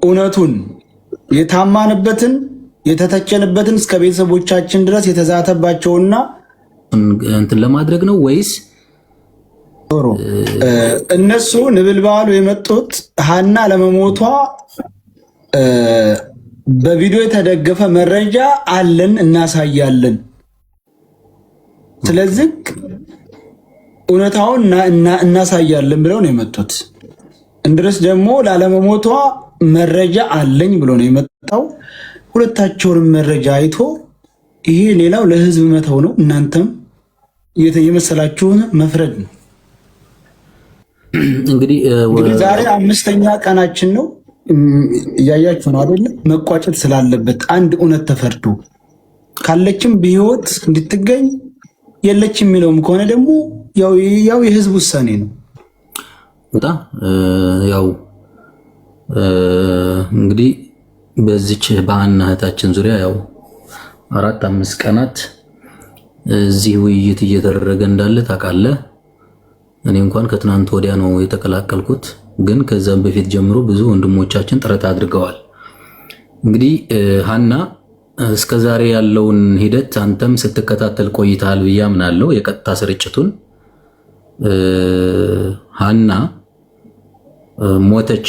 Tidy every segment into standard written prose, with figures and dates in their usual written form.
እውነቱን የታማንበትን የተተቸንበትን እስከ ቤተሰቦቻችን ድረስ የተዛተባቸውና እንትን ለማድረግ ነው ወይስ እነሱ ንብልባሉ የመጡት ሀና ለመሞቷ በቪዲዮ የተደገፈ መረጃ አለን እናሳያለን። ስለዚህ እውነታውን እናሳያለን ብለው ነው የመጡት። እንድረስ ደግሞ ላለመሞቷ መረጃ አለኝ ብሎ ነው የመጣው። ሁለታቸውንም መረጃ አይቶ ይሄ ሌላው ለህዝብ መተው ነው፣ እናንተም የመሰላችሁን መፍረድ ነው። እንግዲህ ዛሬ 5ኛ ቀናችን ነው። እያያችሁ ነው አይደል? መቋጨት ስላለበት አንድ እውነት ተፈርዶ ካለችም በህይወት እንድትገኝ የለችም የሚለውም ከሆነ ደግሞ ያው የህዝብ ውሳኔ ነው። ያው እንግዲህ በዚች በሀና እህታችን ዙሪያ ያው 4-5 ቀናት እዚህ ውይይት እየተደረገ እንዳለ ታውቃለህ። እኔ እንኳን ከትናንት ወዲያ ነው የተቀላቀልኩት፣ ግን ከዛም በፊት ጀምሮ ብዙ ወንድሞቻችን ጥረት አድርገዋል። እንግዲህ ሀና እስከዛሬ ያለውን ሂደት አንተም ስትከታተል ቆይተሃል ብዬ አምናለሁ። የቀጥታ ስርጭቱን ሀና ሞተች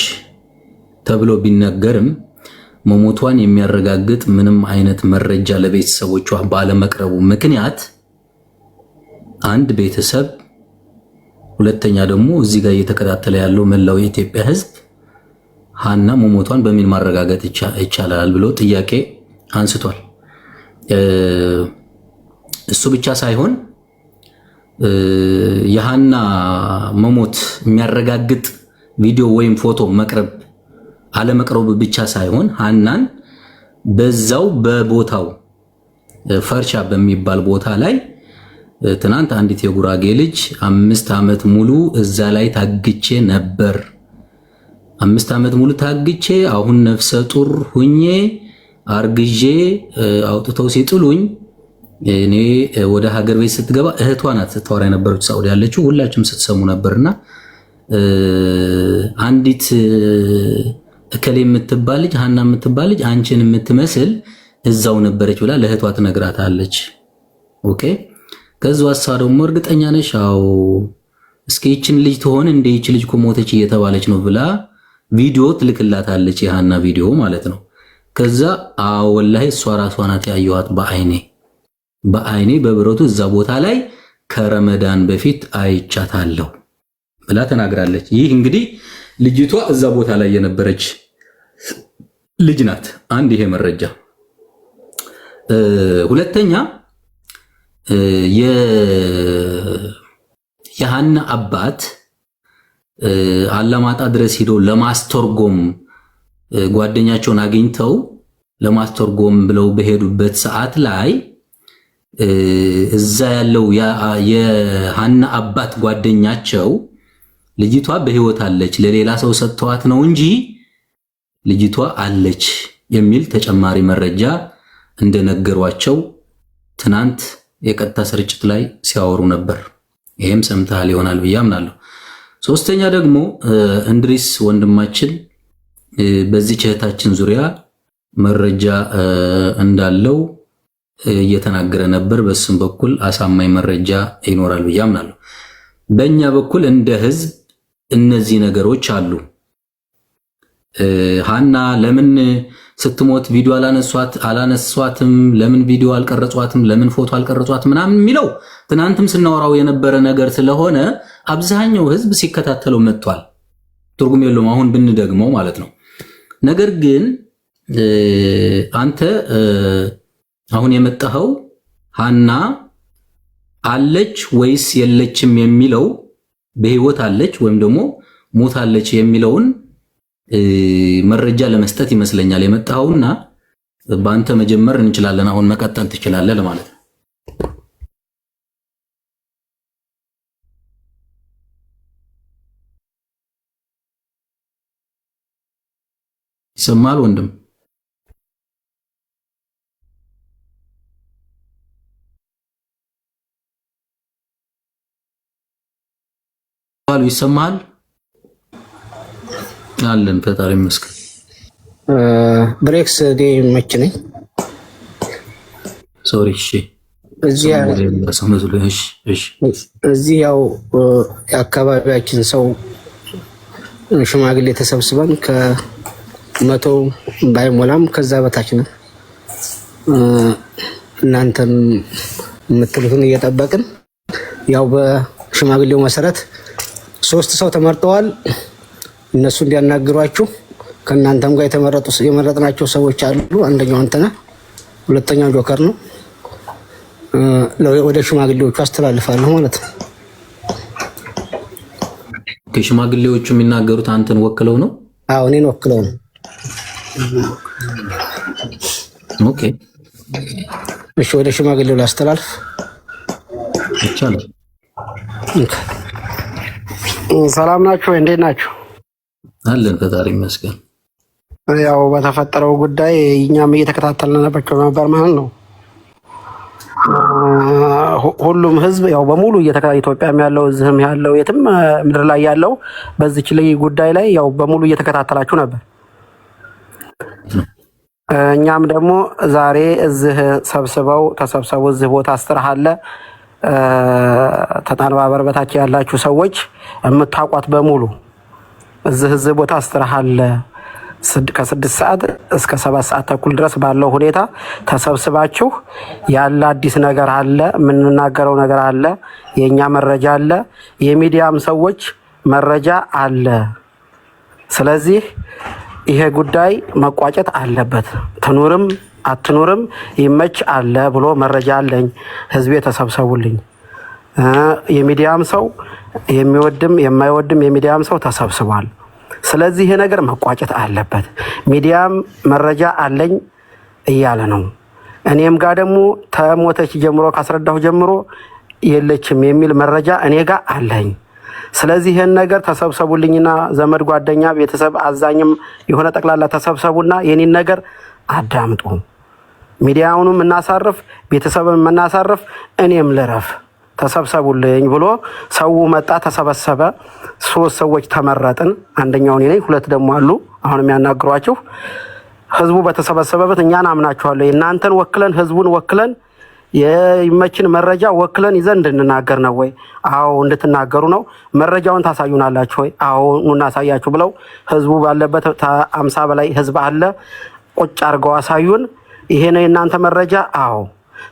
ተብሎ ቢነገርም መሞቷን የሚያረጋግጥ ምንም አይነት መረጃ ለቤተሰቦቿ ባለመቅረቡ ምክንያት አንድ ቤተሰብ፣ ሁለተኛ ደግሞ እዚህ ጋር እየተከታተለ ያለው መላው የኢትዮጵያ ሕዝብ ሀና መሞቷን በምን ማረጋገጥ ይቻላል ብሎ ጥያቄ አንስቷል። እሱ ብቻ ሳይሆን የሀና መሞት የሚያረጋግጥ ቪዲዮ ወይም ፎቶ መቅረብ አለመቅረቡ ብቻ ሳይሆን ሀናን በዛው በቦታው ፈርሻ በሚባል ቦታ ላይ ትናንት አንዲት የጉራጌ ልጅ 5 ዓመት ሙሉ እዛ ላይ ታግቼ ነበር፣ 5 ዓመት ሙሉ ታግቼ አሁን ነፍሰ ጡር ሁኜ አርግዤ አውጥተው ሲጥሉኝ እኔ ወደ ሀገር ቤት ስትገባ እህቷ ናት ስታወራ የነበረች ሳውዲ ያለችው፣ ሁላችሁም ስትሰሙ ነበርና አንዲት እከሌ የምትባል ልጅ ሀና የምትባል ልጅ አንቺን የምትመስል እዛው ነበረች ብላ ለእህቷ ትነግራታለች። ኦኬ። ከዛው አሳ ደግሞ እርግጠኛ ነሽ? አዎ። እስኪ ይችን ልጅ ትሆን እንደ ይች ልጅ ኮሞተች እየተባለች ነው ብላ ቪዲዮ ትልክላታለች፣ የሀና ቪዲዮ ማለት ነው። ከዛ አዎ ወላሂ እሷ ራሷ ናት ያየኋት በአይኔ በብረቱ እዛ ቦታ ላይ ከረመዳን በፊት አይቻታለሁ ብላ ተናግራለች። ይህ እንግዲህ ልጅቷ እዛ ቦታ ላይ የነበረች ልጅ ናት። አንድ ይሄ መረጃ። ሁለተኛ የሀና አባት አላማጣ ድረስ ሄዶ ለማስተርጎም ጓደኛቸውን አግኝተው ለማስተርጎም ብለው በሄዱበት ሰዓት ላይ እዛ ያለው የሀና አባት ጓደኛቸው ልጅቷ በህይወት አለች ለሌላ ሰው ሰጥተዋት ነው እንጂ ልጅቷ አለች የሚል ተጨማሪ መረጃ እንደነገሯቸው ትናንት የቀጥታ ስርጭት ላይ ሲያወሩ ነበር። ይሄም ሰምተሃል ይሆናል ብዬ አምናለሁ። ሶስተኛ ደግሞ እንድሪስ ወንድማችን በዚህ እህታችን ዙሪያ መረጃ እንዳለው እየተናገረ ነበር። በስም በኩል አሳማኝ መረጃ ይኖራል ብዬ አምናለሁ። በእኛ በኩል እንደ ህዝብ እነዚህ ነገሮች አሉ። ሀና ለምን ስትሞት ቪዲዮ አላነሷትም? ለምን ቪዲዮ አልቀረጿትም? ለምን ፎቶ አልቀረጿትም? ምናምን የሚለው ትናንትም ስናወራው የነበረ ነገር ስለሆነ አብዛኛው ህዝብ ሲከታተለው መጥቷል። ትርጉም የለውም አሁን ብንደግመው ማለት ነው። ነገር ግን አንተ አሁን የመጣኸው ሀና አለች ወይስ የለችም የሚለው በህይወት አለች ወይም ደግሞ ሞታለች የሚለውን መረጃ ለመስጠት ይመስለኛል የመጣኸውና በአንተ መጀመር እንችላለን። አሁን መቀጠል ትችላለህ ለማለት ነው። ይሰማል ወንድም? ይሰማል? አለን ፈጣሪ ይመስገን። ብሬክስ ዲ መች ነኝ ሶሪ እሺ እዚህ ያው የአካባቢያችን ሰው ሽማግሌ ተሰብስበን ከመቶ ባይሞላም ከዛ በታች ነው። እናንተም የምትሉትን እየጠበቅን ያው በሽማግሌው መሰረት 3 ሰው ተመርጠዋል። እነሱ እንዲያናግሯችሁ ከእናንተም ጋር የመረጥናቸው ሰዎች አሉ። አንደኛው አንተ ነህ፣ ሁለተኛው ጆከር ነው። ወደ ሽማግሌዎቹ አስተላልፋለሁ ማለት ነው። ከሽማግሌዎቹ የሚናገሩት አንተን ወክለው ነው? አዎ እኔን ወክለው ነው። ኦኬ እሺ፣ ወደ ሽማግሌው ላስተላልፍ ይቻላል። ሰላም ናችሁ? እንዴት ናችሁ? አለን ፈጣሪ ይመስገን። ያው በተፈጠረው ጉዳይ እኛም እየተከታተልን ነበር ማለት ነው። ሁሉም ህዝብ ያው በሙሉ ኢትዮጵያም ያለው እዚህም ያለው የትም ምድር ላይ ያለው በዚች ላይ ጉዳይ ላይ ያው በሙሉ እየተከታተላችሁ ነበር። እኛም ደግሞ ዛሬ እዚህ ተሰብስበው እዚህ ቦታ አስተራሃለ ተጣልባበር በታች ያላችሁ ሰዎች የምታውቋት በሙሉ እዚህ ቦታ አስተራሃለ ከ6 ሰዓት እስከ 7 ሰዓት ተኩል ድረስ ባለው ሁኔታ ተሰብስባችሁ ያለ አዲስ ነገር አለ፣ የምንናገረው ነገር አለ፣ የኛ መረጃ አለ፣ የሚዲያም ሰዎች መረጃ አለ። ስለዚህ ይሄ ጉዳይ መቋጨት አለበት። ትኑርም አትኑርም ይመች አለ ብሎ መረጃ አለኝ። ህዝቤ ተሰብሰቡልኝ። የሚዲያም ሰው የሚወድም የማይወድም የሚዲያም ሰው ተሰብስቧል። ስለዚህ ይሄ ነገር መቋጨት አለበት። ሚዲያም መረጃ አለኝ እያለ ነው። እኔም ጋር ደግሞ ተሞተች ጀምሮ ካስረዳሁ ጀምሮ የለችም የሚል መረጃ እኔ ጋር አለኝ። ስለዚህ ይሄን ነገር ተሰብሰቡልኝና ዘመድ፣ ጓደኛ፣ ቤተሰብ፣ አዛኝም የሆነ ጠቅላላ ተሰብሰቡና የኔን ነገር አዳምጡ። ሚዲያውንም እናሳርፍ፣ ቤተሰብም እናሳርፍ፣ እኔም ልረፍ። ተሰብሰቡልኝ ብሎ ሰው መጣ፣ ተሰበሰበ። 3 ሰዎች ተመረጥን። አንደኛው እኔ ነኝ፣ 2 ደግሞ አሉ አሁን የሚያናግሯችሁ። ህዝቡ በተሰበሰበበት እኛን አምናችኋለሁ። እናንተን ወክለን ህዝቡን ወክለን የይመችን መረጃ ወክለን ይዘን እንድንናገር ነው ወይ? አዎ እንድትናገሩ ነው። መረጃውን ታሳዩናላችሁ ወይ? አዎ እናሳያችሁ ብለው ህዝቡ ባለበት 50 በላይ ህዝብ አለ። ቁጭ አድርገው አሳዩን። ይሄ ነው የእናንተ መረጃ? አዎ።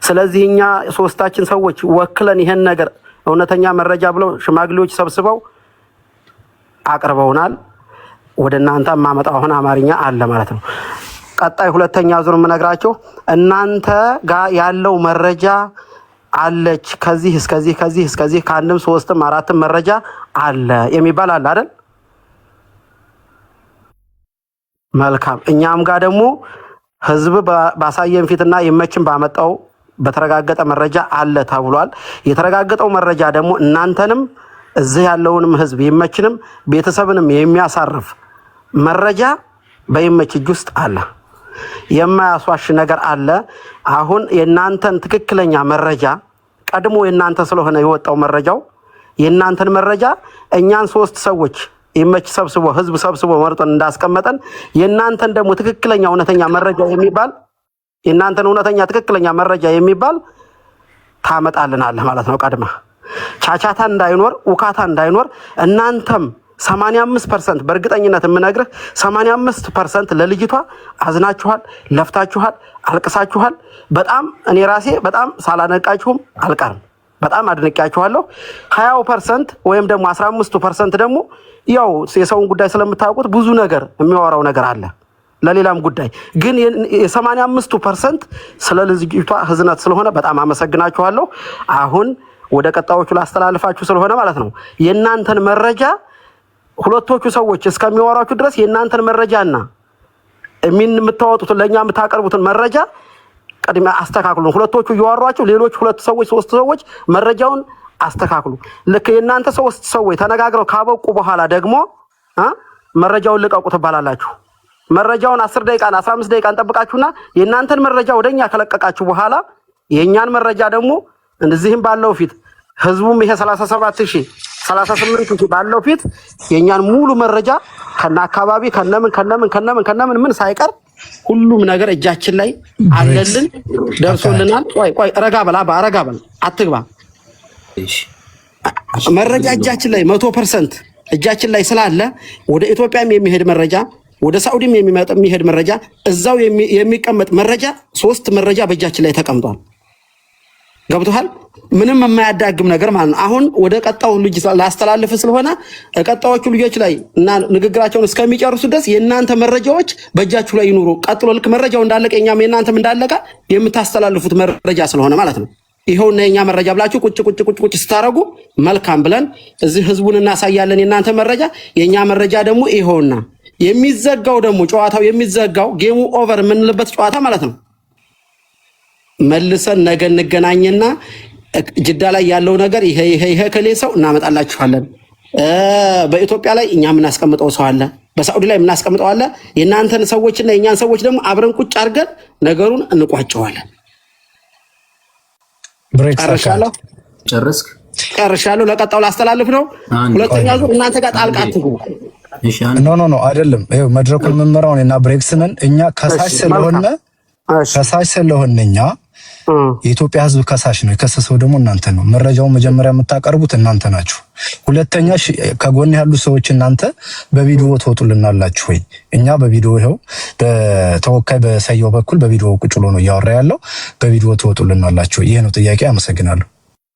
ስለዚህ እኛ 3ታችን ሰዎች ወክለን ይሄን ነገር እውነተኛ መረጃ ብለው ሽማግሌዎች ሰብስበው አቅርበውናል። ወደ እናንተ ማመጣው አሁን አማርኛ አለ ማለት ነው። ቀጣይ 2ኛ ዙር የምነግራችሁ እናንተ ጋር ያለው መረጃ አለች። ከዚህ እስከዚህ ከአንድም 3ም 4ም መረጃ አለ የሚባል አለ አይደል? መልካም። እኛም ጋር ደግሞ ህዝብ ባሳየን ፊትና ይመችን ባመጣው በተረጋገጠ መረጃ አለ ተብሏል። የተረጋገጠው መረጃ ደግሞ እናንተንም እዚህ ያለውንም ህዝብ ይመችንም ቤተሰብንም የሚያሳርፍ መረጃ በይመች እጅ ውስጥ አለ። የማያስዋሽ ነገር አለ። አሁን የእናንተን ትክክለኛ መረጃ ቀድሞ የእናንተ ስለሆነ የወጣው መረጃው የእናንተን መረጃ እኛን 3 ሰዎች ይመች ሰብስቦ ህዝብ ሰብስቦ መርጦን እንዳስቀመጠን የእናንተን ደግሞ ትክክለኛ እውነተኛ መረጃ የሚባል የእናንተን እውነተኛ ትክክለኛ መረጃ የሚባል ታመጣልናለህ ማለት ነው። ቀድማ ቻቻታ እንዳይኖር ውካታ እንዳይኖር እናንተም 85% በእርግጠኝነት የምነግርህ 85% ለልጅቷ አዝናችኋል፣ ለፍታችኋል፣ አልቅሳችኋል። በጣም እኔ ራሴ በጣም ሳላነቃችሁም አልቀርም። በጣም አድንቄያችኋለሁ። 20% ወይም ደግሞ 15% ደግሞ ያው የሰውን ጉዳይ ስለምታውቁት ብዙ ነገር የሚያወራው ነገር አለ ለሌላም ጉዳይ። ግን የ85% ስለ ልጅቷ ህዝነት ስለሆነ በጣም አመሰግናችኋለሁ። አሁን ወደ ቀጣዮቹ ላስተላልፋችሁ ስለሆነ ማለት ነው የእናንተን መረጃ 2ቶቹ ሰዎች እስከሚወራችሁ ድረስ የእናንተን መረጃና የምታወጡትን ለኛ የምታቀርቡትን መረጃ ቀድማ አስተካክሉ። 2ቶቹ እያወሯችሁ ሌሎች 2 ሰዎች 3 ሰዎች መረጃውን አስተካክሉ። ልክ የእናንተ 3 ሰዎች ተነጋግረው ካበቁ በኋላ ደግሞ መረጃውን ልቀቁ ትባላላችሁ። መረጃውን 10 ደቂቃና 15 ደቂቃ እንጠብቃችሁና የእናንተን መረጃ ወደኛ ከለቀቃችሁ በኋላ የኛን መረጃ ደግሞ እንደዚህም ባለው ፊት ህዝቡም ይሄ 38 ባለው ፊት የኛን ሙሉ መረጃ ከና አካባቢ ከነምን ምን ሳይቀር ሁሉም ነገር እጃችን ላይ አለልን ደርሶልናል። ቆይ ረጋ በል አትግባ። መረጃ እጃችን ላይ 100% እጃችን ላይ ስላለ ወደ ኢትዮጵያም የሚሄድ መረጃ ወደ ሳውዲም የሚሄድ መረጃ እዛው የሚቀመጥ መረጃ 3 መረጃ በእጃችን ላይ ተቀምጧል። ገብቶሃል? ምንም የማያዳግም ነገር ማለት ነው። አሁን ወደ ቀጣው ልጅ ላስተላልፍ ስለሆነ ቀጣዎቹ ልጆች ላይ እና ንግግራቸውን እስከሚጨርሱ ድረስ የእናንተ መረጃዎች በእጃችሁ ላይ ይኑሩ። ቀጥሎ ልክ መረጃው እንዳለቀ እኛም የእናንተም እንዳለቀ የምታስተላልፉት መረጃ ስለሆነ ማለት ነው። ይኸውና የኛ መረጃ ብላችሁ ቁጭ ስታረጉ መልካም ብለን እዚህ ህዝቡን እናሳያለን። የእናንተ መረጃ የኛ መረጃ ደግሞ ይኸውና የሚዘጋው ደግሞ ጨዋታው የሚዘጋው ጌሙ ኦቨር የምንልበት ጨዋታ ማለት ነው። መልሰን ነገ እንገናኝና ጅዳ ላይ ያለው ነገር ይሄ ከሌ ሰው እናመጣላችኋለን። በኢትዮጵያ ላይ እኛ የምናስቀምጠው ሰው አለ፣ በሳዑዲ ላይ የምናስቀምጠው አለ። የእናንተን ሰዎችና የእኛን ሰዎች ደግሞ አብረን ቁጭ አድርገን ነገሩን እንቋጨዋለን። ጨርሻለሁ። ለቀጣው ላስተላልፍ ነው። ሁለተኛ ዙር እናንተ ጋር ጣልቃ አትግቡ። ኖ አይደለም። ይኸው መድረኩን መመራውን እና ብሬክስንን እኛ ከሳሽ ስለሆነ እኛ የኢትዮጵያ ህዝብ ከሳሽ ነው። የከሰሰው ደግሞ እናንተ ነው። መረጃውን መጀመሪያ የምታቀርቡት እናንተ ናችሁ። ሁለተኛ ከጎን ያሉ ሰዎች እናንተ በቪዲዮ ትወጡልናላችሁ ወይ? እኛ በቪዲዮ ይኸው በተወካይ በሰየው በኩል በቪዲዮ ቁጭ ብሎ ነው እያወራ ያለው። በቪዲዮ ትወጡልናላችሁ። ይሄ ነው ጥያቄ። አመሰግናለሁ።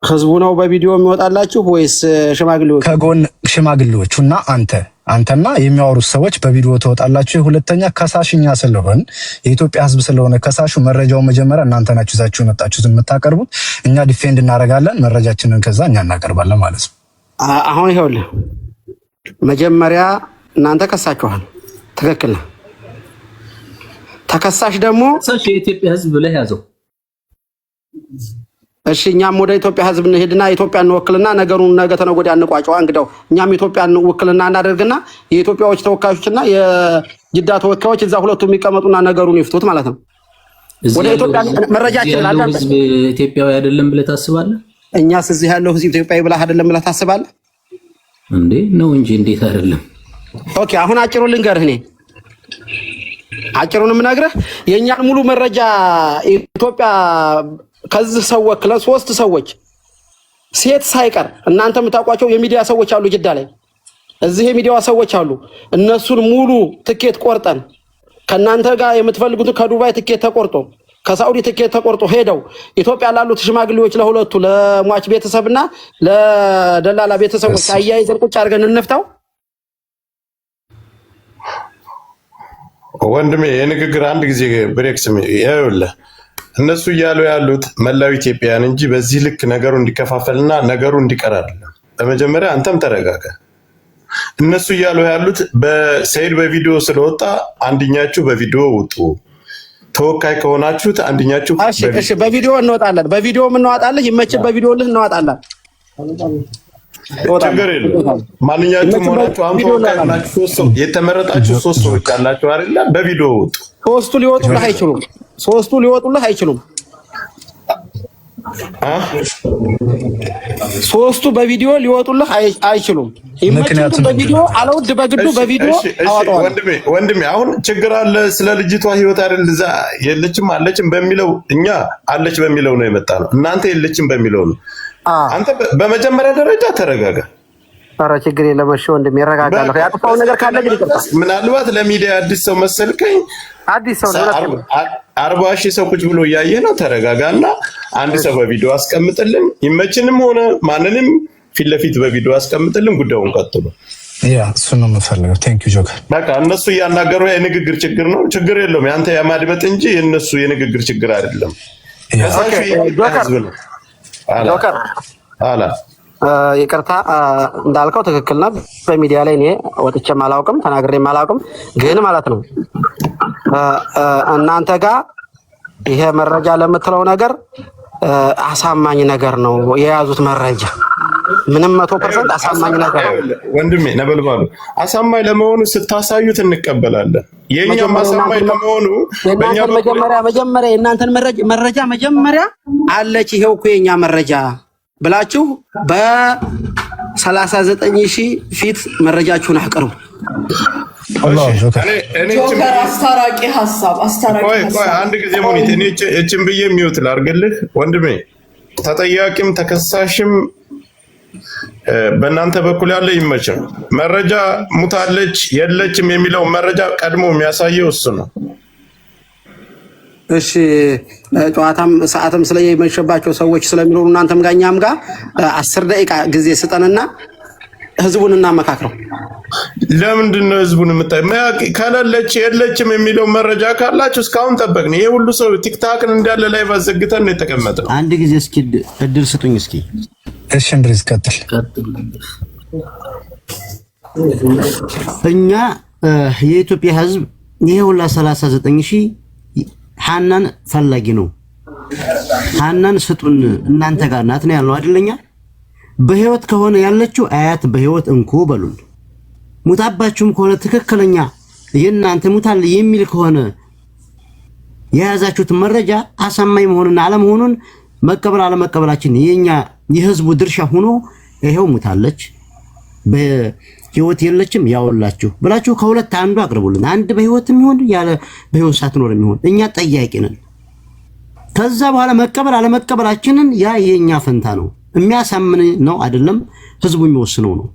ህዝቡ ነው በቪዲዮ የሚወጣላችሁ ወይስ ሽማግሌዎች? ከጎን ሽማግሌዎቹና አንተና የሚያወሩት ሰዎች በቪዲዮ ትወጣላችሁ። ሁለተኛ ከሳሽኛ ስለሆን የኢትዮጵያ ህዝብ ስለሆነ ከሳሹ መረጃውን መጀመሪያ እናንተ ናችሁ ይዛችሁ መጣችሁት የምታቀርቡት። እኛ ዲፌንድ እናደርጋለን መረጃችንን፣ ከዛ እኛ እናቀርባለን ማለት ነው። አሁን ይኸውልህ መጀመሪያ እናንተ ከሳችኋል። ትክክል ነው። ተከሳሽ ደግሞ የኢትዮጵያ ህዝብ ብለህ ያዘው። እሺ እኛም ወደ ኢትዮጵያ ህዝብ እንሄድና ኢትዮጵያን እንወክልና ነገሩን ነገ ተነገ ወዲያ እንቋጨው። እንግዲያው እኛም ኢትዮጵያን ውክልና እናደርግና የኢትዮጵያዎች ተወካዮችና የጅዳ ተወካዮች እዛ ሁለቱ የሚቀመጡና ነገሩን ይፍቱት ማለት ነው። ወደ ኢትዮጵያ መረጃችን አለ። ህዝብ ኢትዮጵያዊ አይደለም ብለህ ታስባለህ? እኛስ እዚህ ያለው ህዝብ ኢትዮጵያዊ ብለህ አይደለም ብለህ ታስባለህ እንዴ? ነው እንጂ እንዴት አይደለም? ኦኬ አሁን አጭሩ ልንገርህ። እኔ አጭሩንም ነግረህ የኛን ሙሉ መረጃ ኢትዮጵያ ከዚህ ሰው ወክለን 3 ሰዎች ሴት ሳይቀር እናንተ የምታውቋቸው የሚዲያ ሰዎች አሉ ጅዳ ላይ። እዚህ የሚዲያ ሰዎች አሉ። እነሱን ሙሉ ትኬት ቆርጠን ከናንተ ጋር የምትፈልጉት ከዱባይ ትኬት ተቆርጦ ከሳውዲ ትኬት ተቆርጦ ሄደው ኢትዮጵያ ላሉት ሽማግሌዎች ለሁለቱ ለሟች ቤተሰብና ለደላላ ቤተሰቦች አያይዘን ቁጭ አድርገን እንፍታው። ወንድሜ የንግግር አንድ ጊዜ ብሬክስ ይኸውልህ እነሱ እያሉ ያሉት መላው ኢትዮጵያን እንጂ በዚህ ልክ ነገሩ እንዲከፋፈልና ነገሩ እንዲቀር አይደለም። በመጀመሪያ አንተም ተረጋጋ። እነሱ እያሉ ያሉት በሰይድ በቪዲዮ ስለወጣ አንድኛችሁ በቪዲዮ ውጡ፣ ተወካይ ከሆናችሁት አንድኛችሁ እሺ በቪዲዮ እንወጣለን። በቪዲዮ እንወጣለን። ይመች በቪዲዮ እንወጣለን። ችግር የለም። ማንኛችሁም ሆናችሁ አንተ ተወካይ ሆናችሁ 3 ሰው የተመረጣችሁ 3 ሰዎች አላችሁ አይደል? በቪዲዮ ውጡ። 3ቱ ሊወጡልህ አይችሉም። 3ቱ ሊወጡልህ አይችሉም። 3ቱ በቪዲዮ ሊወጡልህ አይችሉም። ምክንያቱም በቪዲዮ አለውድ በግዱ በቪዲዮ አወጣው። ወንድሜ አሁን ችግር አለ። ስለ ልጅቷ ህይወት አይደል እዛ የለችም አለችም በሚለው እኛ አለች በሚለው ነው የመጣ ነው። እናንተ የለችም በሚለው ነው። አንተ በመጀመሪያ ደረጃ ተረጋጋ። ኧረ ችግር የለም እሺ ወንድሜ እረጋጋለሁ። ያጠፋው ነገር ካለ ግን ይቅርታ። ምናልባት ለሚዲያ አዲስ ሰው መሰልከኝ። አዲስ ሰው ነው። 40,000 ሰው ቁጭ ብሎ እያየ ነው። ተረጋጋና አንድ ሰው በቪዲዮ አስቀምጥልን። ይመችንም ሆነ ማንንም ፊት ለፊት በቪዲዮ አስቀምጥልን። ጉዳዩን ቀጥሉ። እሱ ነው የምፈልገው። ቴንክ ዩ ጆከር። በቃ እነሱ እያናገሩ የንግግር ችግር ነው። ችግር የለውም። ያንተ የማድመጥ እንጂ የእነሱ የንግግር ችግር አይደለም። ጆከር ይቅርታ እንዳልከው ትክክል ነው። በሚዲያ ላይ እኔ ወጥቼም አላውቅም ተናግሬም አላውቅም። ግን ማለት ነው እናንተ ጋር ይሄ መረጃ ለምትለው ነገር አሳማኝ ነገር ነው የያዙት መረጃ። ምንም 100% አሳማኝ ነገር ነው ወንድሜ። ነበልባሉ አሳማኝ ለመሆኑ ስታሳዩት እንቀበላለን። የኛም አሳማኝ ለመሆኑ በእኛ መጀመሪያ የእናንተን መረጃ መጀመሪያ አለች። ይሄው እኮ የኛ መረጃ ብላችሁ 39,000 ፊት መረጃችሁን አቅርቡ። ጆከር አስታራቂ ሐሳብ ቆይ አንድ ጊዜ ሙኒት እኔ እቺን ብዬ የሚውት ላርግልህ ወንድሜ። ተጠያቂም ተከሳሽም በእናንተ በኩል ያለ ይመችም። መረጃ ሙታለች የለችም የሚለው መረጃ ቀድሞ የሚያሳየው እሱ ነው። እሺ ጨዋታም ሰዓትም ስለየመሸባቸው ሰዎች ስለሚኖሩ እናንተም ጋር እኛም ጋር 10 ደቂቃ ጊዜ ስጠንና ህዝቡን እናመካክረው። ለምንድን ነው ህዝቡን ከሌለች የለችም የሚለው መረጃ ካላችሁ እስካሁን ጠበቅን። ይሄ ሁሉ ሰው ቲክታክን እንዳለ ላይ ባዘግተን ነው የተቀመጠው። አንድ ጊዜ እስኪ እድል ስጡኝ እስኪ። እሺ እንድሪስ ቀጥል። እኛ የኢትዮጵያ ህዝብ ይሄ ሁላ 39,000 ሐናን ፈላጊ ነው። ሐናን ስጡን እናንተ ጋር ናት ነው ያለው አይደለኛ? በህይወት ከሆነ ያለችው አያት በህይወት እንኩ በሉን። ሙታባችሁም ከሆነ ትክክለኛ የእናንተ ሙታል የሚል ከሆነ የያዛችሁት መረጃ አሳማኝ መሆኑን አለመሆኑን መቀበል አለመቀበላችን የኛ የህዝቡ ድርሻ ሆኖ ይሄው ሙታለች በህይወት የለችም ያውላችሁ ብላችሁ ከሁለት አንዱ አቅርቡልን። አንድ በህይወትም ይሁን ያለ በህይወት ሳትኖር የሚሆን እኛ ጠያቂ ነን። ከዛ በኋላ መቀበል አለመቀበላችንን ያ የኛ ፈንታ ነው። የሚያሳምን ነው አይደለም፣ ህዝቡ የሚወስነው ነው።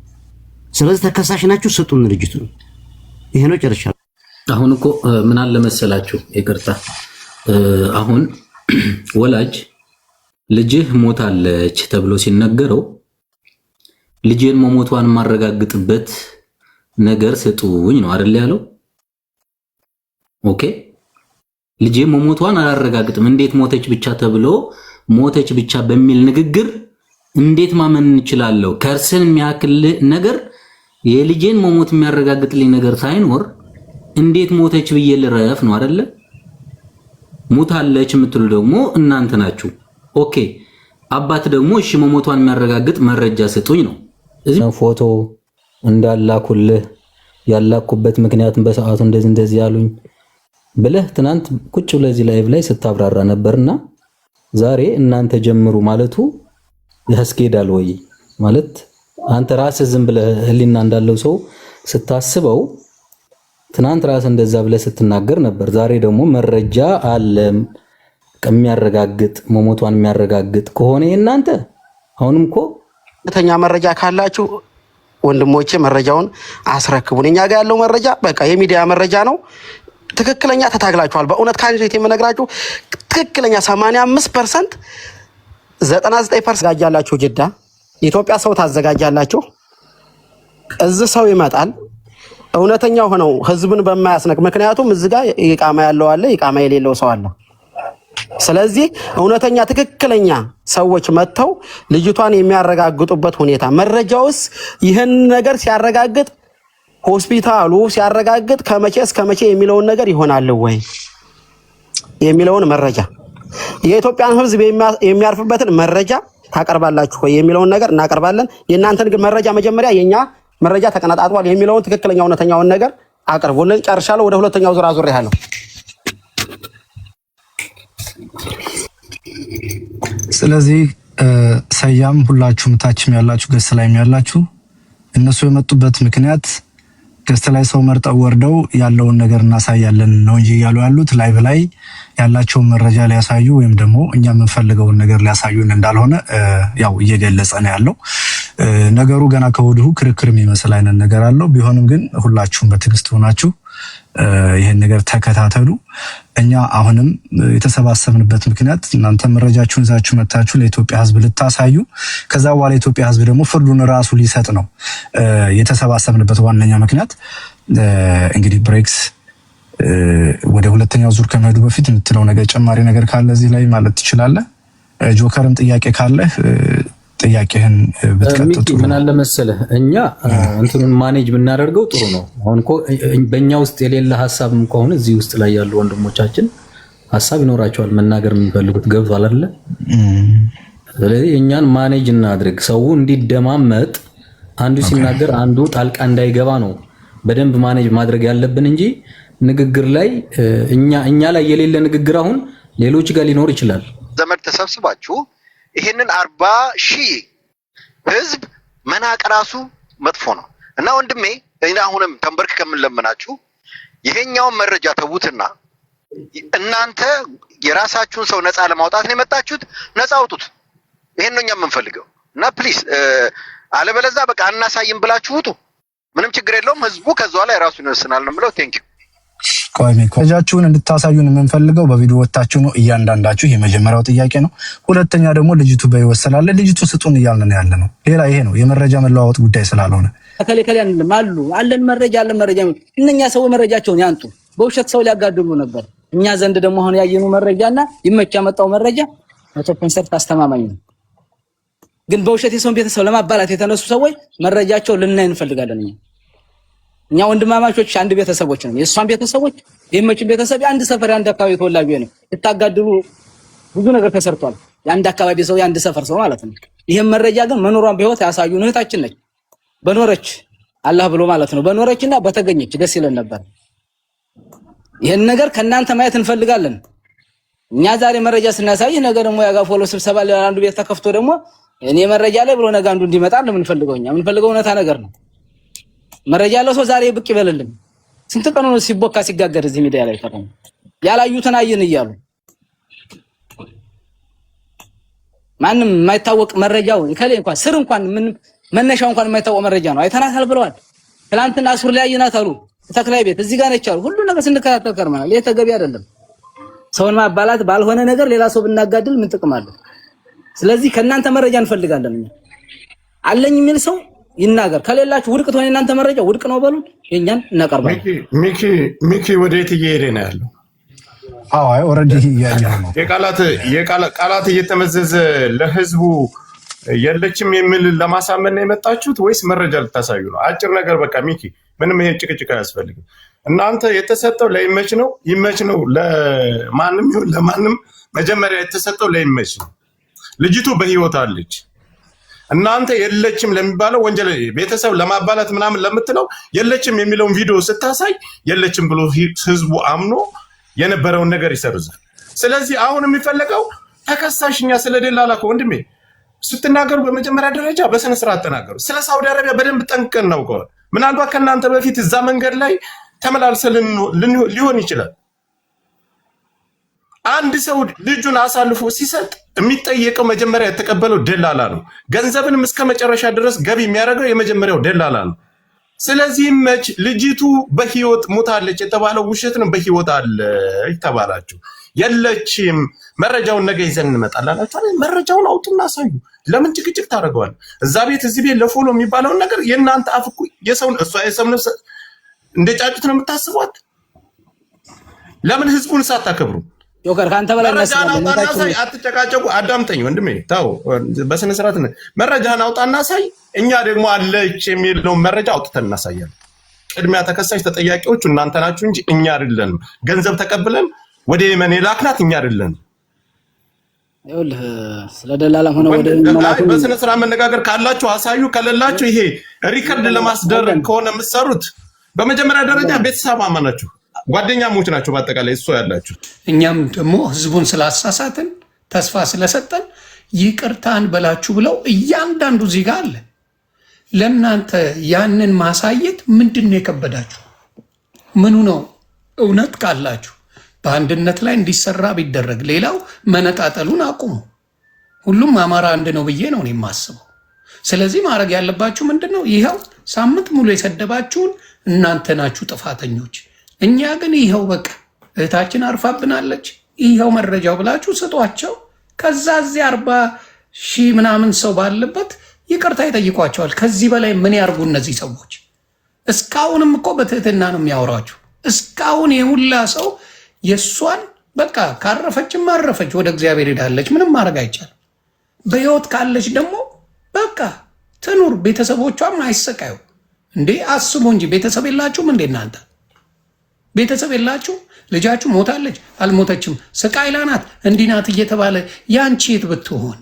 ስለዚህ ተከሳሽ ናችሁ፣ ስጡን ድርጅቱን። ይሄ ነው ጨርሻለሁ። አሁን እኮ ምን አለ መሰላችሁ፣ ይቅርታ አሁን ወላጅ ልጅህ ሞታለች ተብሎ ሲነገረው ልጄን መሞቷን ማረጋግጥበት ነገር ስጡኝ ነው አይደል ያለው? ኦኬ ልጄ መሞቷን አላረጋግጥም እንዴት ሞተች ብቻ ተብሎ ሞተች ብቻ በሚል ንግግር እንዴት ማመን እንችላለን? ከርስን የሚያክል ነገር የልጄን መሞት የሚያረጋግጥልኝ ነገር ሳይኖር እንዴት ሞተች ብዬ ልረፍ ነው አይደለ? ሞታለች የምትሉ ደግሞ እናንተ ናችሁ። ኦኬ አባት ደግሞ እሺ መሞቷን የሚያረጋግጥ መረጃ ስጡኝ ነው። እዚህ ፎቶ እንዳላኩልህ ያላኩበት ምክንያቱም በሰዓቱ እንደዚህ ያሉኝ ብለህ ትናንት ቁጭ ብለህ ላይቭ ላይ ስታብራራ ነበርና ዛሬ እናንተ ጀምሩ ማለቱ ያስኬዳል ወይ? ማለት አንተ ራስህ ዝም ብለህ ህሊና እንዳለው ሰው ስታስበው ትናንት ራስህ እንደዛ ብለህ ስትናገር ነበር። ዛሬ ደግሞ መረጃ አለም ከሚያረጋግጥ መሞቷን የሚያረጋግጥ ከሆነ እናንተ አሁንም እኮ ተኛ መረጃ ካላችሁ ወንድሞቼ መረጃውን አስረክቡን። እኛ ጋር ያለው መረጃ በቃ የሚዲያ መረጃ ነው። ትክክለኛ ተታግላችኋል። በእውነት ካንጀት የምነግራችሁ ትክክለኛ 85% 99% ታዘጋጃላችሁ። ጅዳ ኢትዮጵያ ሰው ታዘጋጃላችሁ። እዚህ ሰው ይመጣል እውነተኛው ሆነው ህዝብን በማያስነቅ ምክንያቱም እዚህ ጋር ይቃማ ያለው አለ ይቃማ የሌለው ሰው አለ። ስለዚህ እውነተኛ ትክክለኛ ሰዎች መጥተው ልጅቷን የሚያረጋግጡበት ሁኔታ መረጃውስ ይህን ነገር ሲያረጋግጥ ሆስፒታሉ ሲያረጋግጥ ከመቼ እስከ መቼ የሚለውን ነገር ይሆናል ወይ የሚለውን መረጃ የኢትዮጵያን ህዝብ የሚያርፍበትን መረጃ ታቀርባላችሁ ወይ የሚለውን ነገር እናቀርባለን። የእናንተን ግን መረጃ መጀመሪያ የኛ መረጃ ተቀናጣጥቷል የሚለውን ትክክለኛ እውነተኛውን ነገር አቅርቡልን። ጨርሻለሁ። ወደ ሁለተኛው ዙር አዙሬያለሁ። ስለዚህ ሰያም ሁላችሁም ታችም ያላችሁ ገስ ላይም ያላችሁ እነሱ የመጡበት ምክንያት ገስት ላይ ሰው መርጠው ወርደው ያለውን ነገር እናሳያለን ነው እንጂ ያሉ ያሉት ላይቭ ላይ ያላቸውን መረጃ ሊያሳዩ ወይም ደግሞ እኛ የምንፈልገውን ነገር ሊያሳዩን እንዳልሆነ ያው እየገለጸ ነው ያለው። ነገሩ ገና ከወዲሁ ክርክር የሚመስል አይነት ነገር አለው። ቢሆንም ግን ሁላችሁም በትዕግስት ሆናችሁ ይሄን ነገር ተከታተሉ። እኛ አሁንም የተሰባሰብንበት ምክንያት እናንተ መረጃችሁን ይዛችሁ መታችሁ ለኢትዮጵያ ሕዝብ ልታሳዩ ከዛ በኋላ የኢትዮጵያ ሕዝብ ደግሞ ፍርዱን ራሱ ሊሰጥ ነው የተሰባሰብንበት ዋነኛ ምክንያት። እንግዲህ ብሬክስ ወደ ሁለተኛው ዙር ከመሄዱ በፊት የምትለው ነገር ጨማሪ ነገር ካለ እዚህ ላይ ማለት ትችላለህ። ጆከርም ጥያቄ ካለ ጥያቄህን ብትቀጥጡ። ምን አለ መሰለህ እኛ እንትኑን ማኔጅ ብናደርገው ጥሩ ነው። አሁን እኮ በእኛ ውስጥ የሌለ ሀሳብም ከሆነ እዚህ ውስጥ ላይ ያሉ ወንድሞቻችን ሀሳብ ይኖራቸዋል መናገር የሚፈልጉት ገብቷል አይደለ? ስለዚህ እኛን ማኔጅ እናድርግ። ሰው እንዲደማመጥ አንዱ ሲናገር አንዱ ጣልቃ እንዳይገባ ነው በደንብ ማኔጅ ማድረግ ያለብን እንጂ ንግግር ላይ እኛ ላይ የሌለ ንግግር አሁን ሌሎች ጋር ሊኖር ይችላል። ዘመድ ተሰብስባችሁ ይሄንን 40,000 ህዝብ መናቅ ራሱ መጥፎ ነው እና ወንድሜ እኔ አሁንም ተንበርክ ከምንለምናችሁ ይሄኛውን መረጃ ተዉትና እናንተ የራሳችሁን ሰው ነፃ ለማውጣት ነው የመጣችሁት። ነፃ አውጡት። ይሄን ነው እኛ የምንፈልገው እና ፕሊስ አለበለዚያ በቃ አናሳይም ብላችሁ ውጡ። ምንም ችግር የለውም። ህዝቡ ከዛው ላይ ራሱን ይወስናል ነው የምለው። ቴንክ ዩ። ኮጃችሁን እንድታሳዩን የምንፈልገው በቪዲዮ ወጣችሁ ነው እያንዳንዳችሁ። የመጀመሪያው ጥያቄ ነው። ሁለተኛ ደግሞ ልጅቱ በህይወት ስላለ ልጅቱ ስጡን እያልን ነው ያለ ነው። ሌላ ይሄ ነው የመረጃ መለዋወጥ ጉዳይ ስላልሆነ ከሌ አለን መረጃ እነኛ ሰው መረጃቸውን ያንጡ። በውሸት ሰው ሊያጋድሉ ነበር። እኛ ዘንድ ደግሞ አሁን ያየነው መረጃና ይመች ያመጣው መረጃ 100% አስተማማኝ ነው። ግን በውሸት የሰውን ቤተሰብ ለማባላት የተነሱ ሰዎች መረጃቸው ልናይ እንፈልጋለን። እኛ ወንድማማቾች አንድ ቤተሰቦች ነን። የእሷን ቤተሰቦች የመችን ቤተሰብ አንድ ሰፈር አንድ አካባቢ ተወላጅ ነው። የታጋድሉ ብዙ ነገር ተሰርቷል። የአንድ አካባቢ ሰው የአንድ ሰፈር ሰው ማለት ነው። ይሄን መረጃ ግን መኖሯን በህይወት ያሳዩን እህታችን ነች። በኖረች አላህ ብሎ ማለት ነው። በኖረችና በተገኘች ደስ ይለን ነበር። ይሄን ነገር ከናንተ ማየት እንፈልጋለን። እኛ ዛሬ መረጃ ስናሳይ ነገ ደግሞ ያጋፎሎ ስብሰባ ላይ አንዱ ቤት ተከፍቶ ደግሞ እኔ መረጃ ላይ ብሎ ነገ አንዱ እንዲመጣ ነው የምንፈልገው። እኛ የምንፈልገው እውነታ ነገር ነው። መረጃ ያለው ሰው ዛሬ ብቅ ይበልልን። ስንት ቀኑ ነው ሲቦካ ሲጋገር እዚህ ሚዲያ ላይ ተቀም ያላዩትን አየን እያሉ ማንም የማይታወቅ መረጃው ከሌ እንኳን ስር እንኳን ምን መነሻው እንኳን የማይታወቅ መረጃ ነው። አይተናታል ብለዋል። ትናንትና ሱር ላይ አይናት አሉ። ተክላይ ቤት እዚህ ጋር ነች አሉ። ሁሉ ነገር ስንከታተል ከርመናል። ይሄ ተገቢ አይደለም። ሰውን ማባላት ባልሆነ ነገር ሌላ ሰው ብናጋድል ምን ጥቅም አለው? ስለዚህ ከናንተ መረጃ እንፈልጋለን። እኛ አለኝ የሚል ሰው ይናገር። ከሌላችሁ ውድቅ ትሆነ እናንተ መረጃ ውድቅ ነው በሉን። የኛን እናቀርባለን። ሚኪ ወዴት እየሄደ ነው ያለው? አይ ኦሬዲ ያያለው ነው። የቃላት እየተመዘዘ ለህዝቡ የለችም የሚል ለማሳመን ነው የመጣችሁት ወይስ መረጃ ልታሳዩ ነው? አጭር ነገር በቃ ሚኪ፣ ምንም ይሄ ጭቅጭቅ አያስፈልግም። እናንተ የተሰጠው ለይመች ነው። ይመች ነው ለማንም ይሁን ለማንም፣ መጀመሪያ የተሰጠው ለይመች ነው። ልጅቱ በህይወት አለች። እናንተ የለችም ለሚባለው ወንጀል ቤተሰብ ለማባላት ምናምን ለምትለው የለችም የሚለውን ቪዲዮ ስታሳይ የለችም ብሎ ህዝቡ አምኖ የነበረውን ነገር ይሰርዛል። ስለዚህ አሁን የሚፈለገው ተከሳሽኛ ስለደላላ ወንድሜ ስትናገሩ በመጀመሪያ ደረጃ በስነ ስርዓት ተናገሩ። ስለ ሳውዲ አረቢያ በደንብ ጠንቅቀን እናውቀዋል። ምናልባት ከእናንተ በፊት እዛ መንገድ ላይ ተመላልሰን ሊሆን ይችላል። አንድ ሰው ልጁን አሳልፎ ሲሰጥ የሚጠየቀው መጀመሪያ የተቀበለው ደላላ ነው። ገንዘብንም እስከ መጨረሻ ድረስ ገቢ የሚያደርገው የመጀመሪያው ደላላ ነው። ስለዚህ መች ልጅቱ በህይወት ሞታለች የተባለው ውሸት ነው። በህይወት አለች ተባላችሁ። የለችም መረጃውን ነገ ይዘን እንመጣለን አላችሁ። መረጃውን አውጡና አሳዩ። ለምን ጭቅጭቅ ታደርገዋል? እዛ ቤት እዚህ ቤት ለፎሎ የሚባለውን ነገር የእናንተ አፍ እኮ የሰው ነፍስ እንደ ጫጩት ነው የምታስቧት። ለምን ህዝቡን ሳታከብሩ? ጆከር ካንተ በላይ እናሳይ። አትጨቃጨቁ። አዳምጠኝ ወንድሜ፣ ታው በስነ ስርዓት መረጃህን አውጣና ሳይ። እኛ ደግሞ አለች የሚለውን መረጃ አውጥተን እናሳያለን። ቅድሚያ ተከሳሽ ተጠያቂዎቹ እናንተ ናችሁ እንጂ እኛ አይደለንም። ገንዘብ ተቀብለን ወደ የመን የላክናት እኛ አይደለንም። ይኸውልህ ስለደላላ ሆነ ወደ መላኩ በስነ ስርዓት መነጋገር ካላችሁ አሳዩ። ከሌላችሁ ይሄ ሪከርድ ለማስደረግ ከሆነ የምትሰሩት በመጀመሪያ ደረጃ ቤተሰብ አማናችሁ ጓደኛሞች ናቸው። በአጠቃላይ እሱ ያላችሁ እኛም ደግሞ ህዝቡን ስላሳሳትን ተስፋ ስለሰጠን ይቅርታን በላችሁ ብለው እያንዳንዱ ዜጋ አለ። ለእናንተ ያንን ማሳየት ምንድን ነው የከበዳችሁ? ምኑ ነው? እውነት ካላችሁ በአንድነት ላይ እንዲሰራ ቢደረግ፣ ሌላው መነጣጠሉን አቁሙ። ሁሉም አማራ አንድ ነው ብዬ ነው የማስበው። ስለዚህ ማድረግ ያለባችሁ ምንድን ነው? ይኸው ሳምንት ሙሉ የሰደባችሁን እናንተ ናችሁ ጥፋተኞች። እኛ ግን ይኸው በቃ እህታችን አርፋብናለች፣ ይኸው መረጃው ብላችሁ ስጧቸው። ከዛ እዚህ 40,000 ምናምን ሰው ባለበት ይቅርታ ይጠይቋቸዋል። ከዚህ በላይ ምን ያርጉ እነዚህ ሰዎች? እስካሁንም እኮ በትህትና ነው የሚያወራችሁ። እስካሁን የሁላ ሰው የእሷን በቃ ካረፈችም አረፈች፣ ወደ እግዚአብሔር ሄዳለች። ምንም ማድረግ አይቻልም። በህይወት ካለች ደግሞ በቃ ትኑር፣ ቤተሰቦቿም አይሰቃዩ። እንዴ አስቡ እንጂ ቤተሰብ የላችሁም እንዴ እናንተ? ቤተሰብ የላችሁ? ልጃችሁ ሞታለች አልሞተችም፣ ስቃይ ላናት እንዲናት እየተባለ ያንቺ የት ብትሆን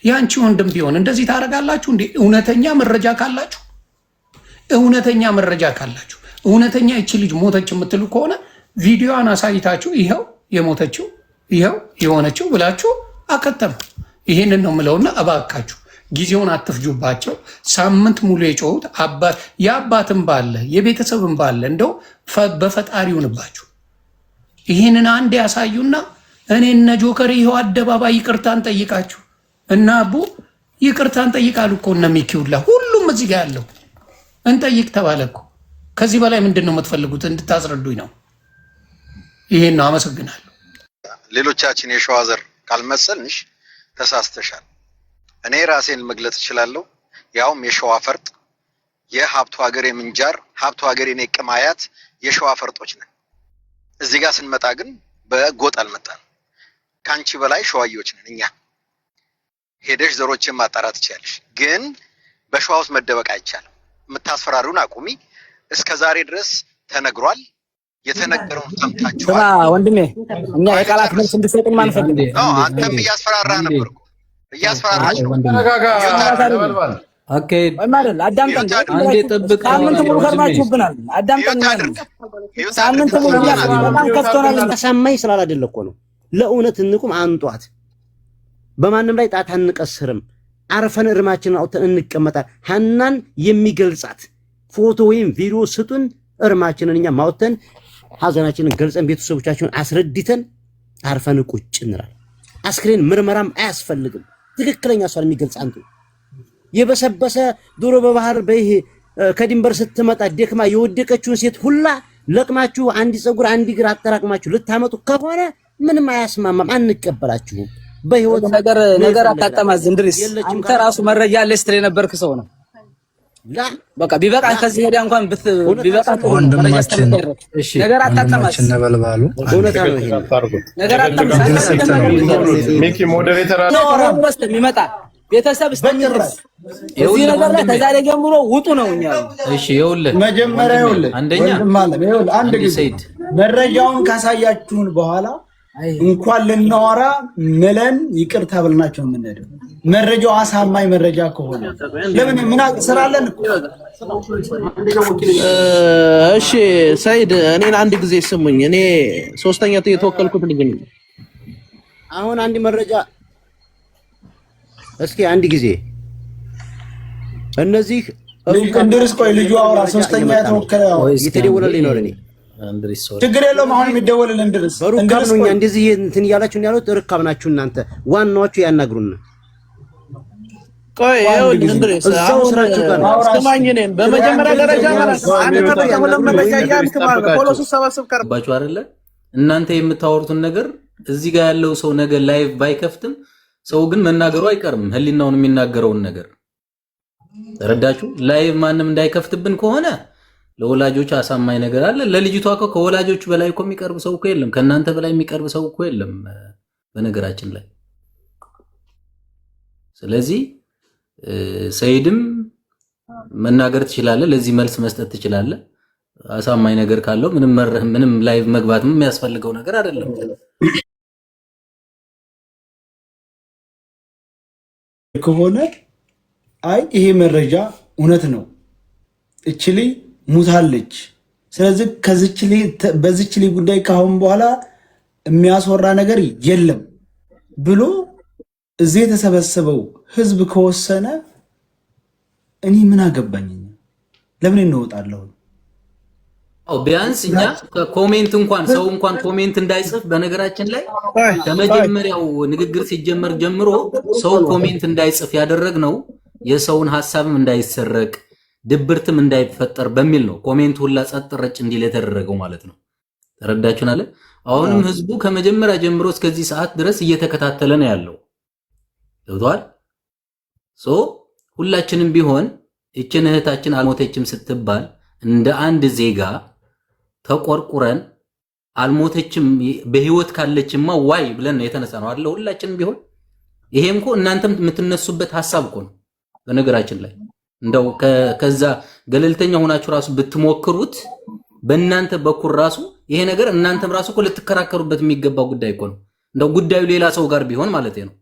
ያንቺ ወንድም ቢሆን እንደዚህ ታደርጋላችሁ እንዴ? እውነተኛ መረጃ ካላችሁ እውነተኛ ይቺ ልጅ ሞተች የምትሉ ከሆነ ቪዲዮዋን አሳይታችሁ ይኸው የሞተችው ይኸው የሆነችው ብላችሁ አከተም። ይህንን ነው የምለውና እባካችሁ ጊዜውን አትፍጁባቸው። ሳምንት ሙሉ የጮሁት የአባትም ባለ የቤተሰብም ባለ እንደው በፈጣሪ ይሁንባችሁ። ይህንን አንድ ያሳዩና እኔ እነ ጆከር ይኸው አደባባይ ይቅርታን ጠይቃችሁ እና አቡ ይቅርታን ጠይቃሉ እኮ እነ ሚኪውላ ሁሉም እዚህ ጋር ያለው እንጠይቅ ተባለ እኮ። ከዚህ በላይ ምንድን ነው የምትፈልጉት? እንድታስረዱኝ ነው። ይሄን ነው። አመሰግናለሁ። ሌሎቻችን የሸዋ ዘር ካልመሰልንሽ ተሳስተሻል። እኔ ራሴን መግለጽ እችላለሁ። ያውም የሸዋ ፈርጥ፣ የሀብቱ ሀገር የምንጃር ሀብቱ ሀገር የኔ ቅማያት የሸዋ ፈርጦች ነን። እዚህ ጋር ስንመጣ ግን በጎጥ አልመጣን። ከአንቺ በላይ ሸዋዮች ነን እኛ። ሄደሽ ዘሮችን ማጣራት ትችያለሽ፣ ግን በሸዋ ውስጥ መደበቅ አይቻልም። የምታስፈራሩን አቁሚ። እስከ ዛሬ ድረስ ተነግሯል። የተነገረውን ሰምታችኋል። ወንድሜ እኛ የቃላት መልስ እንድሰጥን ማንፈልግ ነው። አንተም እያስፈራራህ ነበር እኮ እያስፈራራህ ነው። ኦኬ አይማደል አዳምጠን። አንዴ ጠብቅ። ሳምንት ሙሉ ፈርማችሁብናል። አዳምጠን። ሳምንት ሙሉ በጣም ከፍቶናል። ተሰማኝ ስላላደለ እኮ ነው። ለእውነት እንቁም፣ አንጧት። በማንም ላይ ጣት አንቀስርም። አርፈን እርማችንን አውጥተን እንቀመጣል። ሀናን የሚገልጻት ፎቶ ወይም ቪዲዮ ስጡን። እርማችንን እኛ ማውጥተን ሀዘናችንን ገልጸን ቤተሰቦቻችንን አስረድተን አርፈን ቁጭ እንላለን። አስክሬን ምርመራም አያስፈልግም። ትክክለኛ እሷን የሚገልጽ አንዱ የበሰበሰ ዶሮ በባህር በይሄ ከድንበር ስትመጣ ደክማ የወደቀችውን ሴት ሁላ ለቅማችሁ አንድ ፀጉር አንድ እግር አጠራቅማችሁ ልታመጡ ከሆነ ምንም አያስማማም፣ አንቀበላችሁም። በህይወት ነገር አታጠማዝ እንድሪስ። አንተ ራሱ መረጃ አለ ስትል የነበርክ ሰው ነው። በቃ ቢበቃ ከዚህ ሄዳ እንኳን ቢበቃ ወንድማችን ነገር አታጠማዝ ነበልባሉ እውነት ነው። ይሄ ነገር አታጠማዝ ሚኪ ሞዴሬተር የሚመጣ ቤተሰብ እስከሚደርስ እዚህ ነገር ላይ ከዛሬ ጀምሮ ውጡ ነው እኛ። እሺ ይኸውልህ መጀመሪያ ይኸውልህ አንደኛ አንድ ጊዜ መረጃውን ካሳያችሁን በኋላ እንኳን ልናወራ ምለን ይቅርታ ብለናቸው የምንሄደው መረጃው አሳማኝ መረጃ ከሆነ ለምን ምን ስራለን እኮ። እሺ ሰይድ እኔን አንድ ጊዜ ስሙኝ። እኔ ሶስተኛ የተወከልኩት ልጅ ነኝ። አሁን አንድ መረጃ እስኪ አንድ ጊዜ እነዚህ እንድርስ ቆይ ልጁ አውራ። ሶስተኛ የተወከለ የተደወለልኝ ነው ለኔ ችግር የለውም። አሁን የሚደወልልን እንድርስ በሩካብ ነው። እንደዚህ እንትን እያላችሁ ያሉት ርካብ ናችሁ እናንተ። ዋናዎቹ ያናግሩን። ቆይ እንድርስ እዛው ስራችሁ ጋር አስተማኝ ነኝ። በመጀመሪያ ደረጃ ማለት አንተ ተቀበለ መረጃ ያልክ ማለት ፖሊሱ ሰበስብ ቀርባችሁ አይደለ? እናንተ የምታወሩትን ነገር እዚህ ጋር ያለው ሰው ነገር ላይቭ ባይከፍትም ሰው ግን መናገሩ አይቀርም። ህሊናውን የሚናገረውን ነገር ተረዳችሁ? ላይቭ ማንም እንዳይከፍትብን ከሆነ ለወላጆች አሳማኝ ነገር አለ። ለልጅቷ እኮ ከወላጆቹ በላይ እኮ የሚቀርብ ሰው እኮ የለም። ከናንተ በላይ የሚቀርብ ሰው እኮ የለም በነገራችን ላይ። ስለዚህ ሰይድም መናገር ትችላለህ፣ ለዚህ መልስ መስጠት ትችላለህ። አሳማኝ ነገር ካለው ምንም ላይቭ መግባትም የሚያስፈልገው ነገር አይደለም። ከሆነ አይ ይሄ መረጃ እውነት ነው፣ እችሊ ሙታለች፣ ስለዚህ በዚች ልጅ ጉዳይ ካሁን በኋላ የሚያስወራ ነገር የለም ብሎ እዚህ የተሰበሰበው ህዝብ ከወሰነ እኔ ምን አገባኝ? ለምን እንወጣለሁ? ቢያንስ እኛ ኮሜንት እንኳን ሰው እንኳን ኮሜንት እንዳይጽፍ በነገራችን ላይ ከመጀመሪያው ንግግር ሲጀመር ጀምሮ ሰው ኮሜንት እንዳይጽፍ ያደረግነው የሰውን ሐሳብም እንዳይሰረቅ ድብርትም እንዳይፈጠር በሚል ነው። ኮሜንት ሁላ ጸጥ ረጭ እንዲል የተደረገው ማለት ነው። ተረዳችሁናል? አሁንም ህዝቡ ከመጀመሪያ ጀምሮ እስከዚህ ሰዓት ድረስ እየተከታተለ ነው ያለው። ገብቷል? ሁላችንም ቢሆን እችን እህታችን አልሞተችም ስትባል እንደ አንድ ዜጋ ተቆርቁረን አልሞተችም በህይወት ካለችማ ዋይ ብለን ነው የተነሳ ነው አይደል? ሁላችንም ቢሆን ይሄም እኮ እናንተም የምትነሱበት ሐሳብ እኮ ነው። በነገራችን ላይ እንደው ከዛ ገለልተኛ ሆናችሁ ራሱ ብትሞክሩት በእናንተ በኩል ራሱ ይሄ ነገር እናንተም ራሱ እኮ ልትከራከሩበት የሚገባው ጉዳይ እኮ ነው። እንደው ጉዳዩ ሌላ ሰው ጋር ቢሆን ማለት ነው።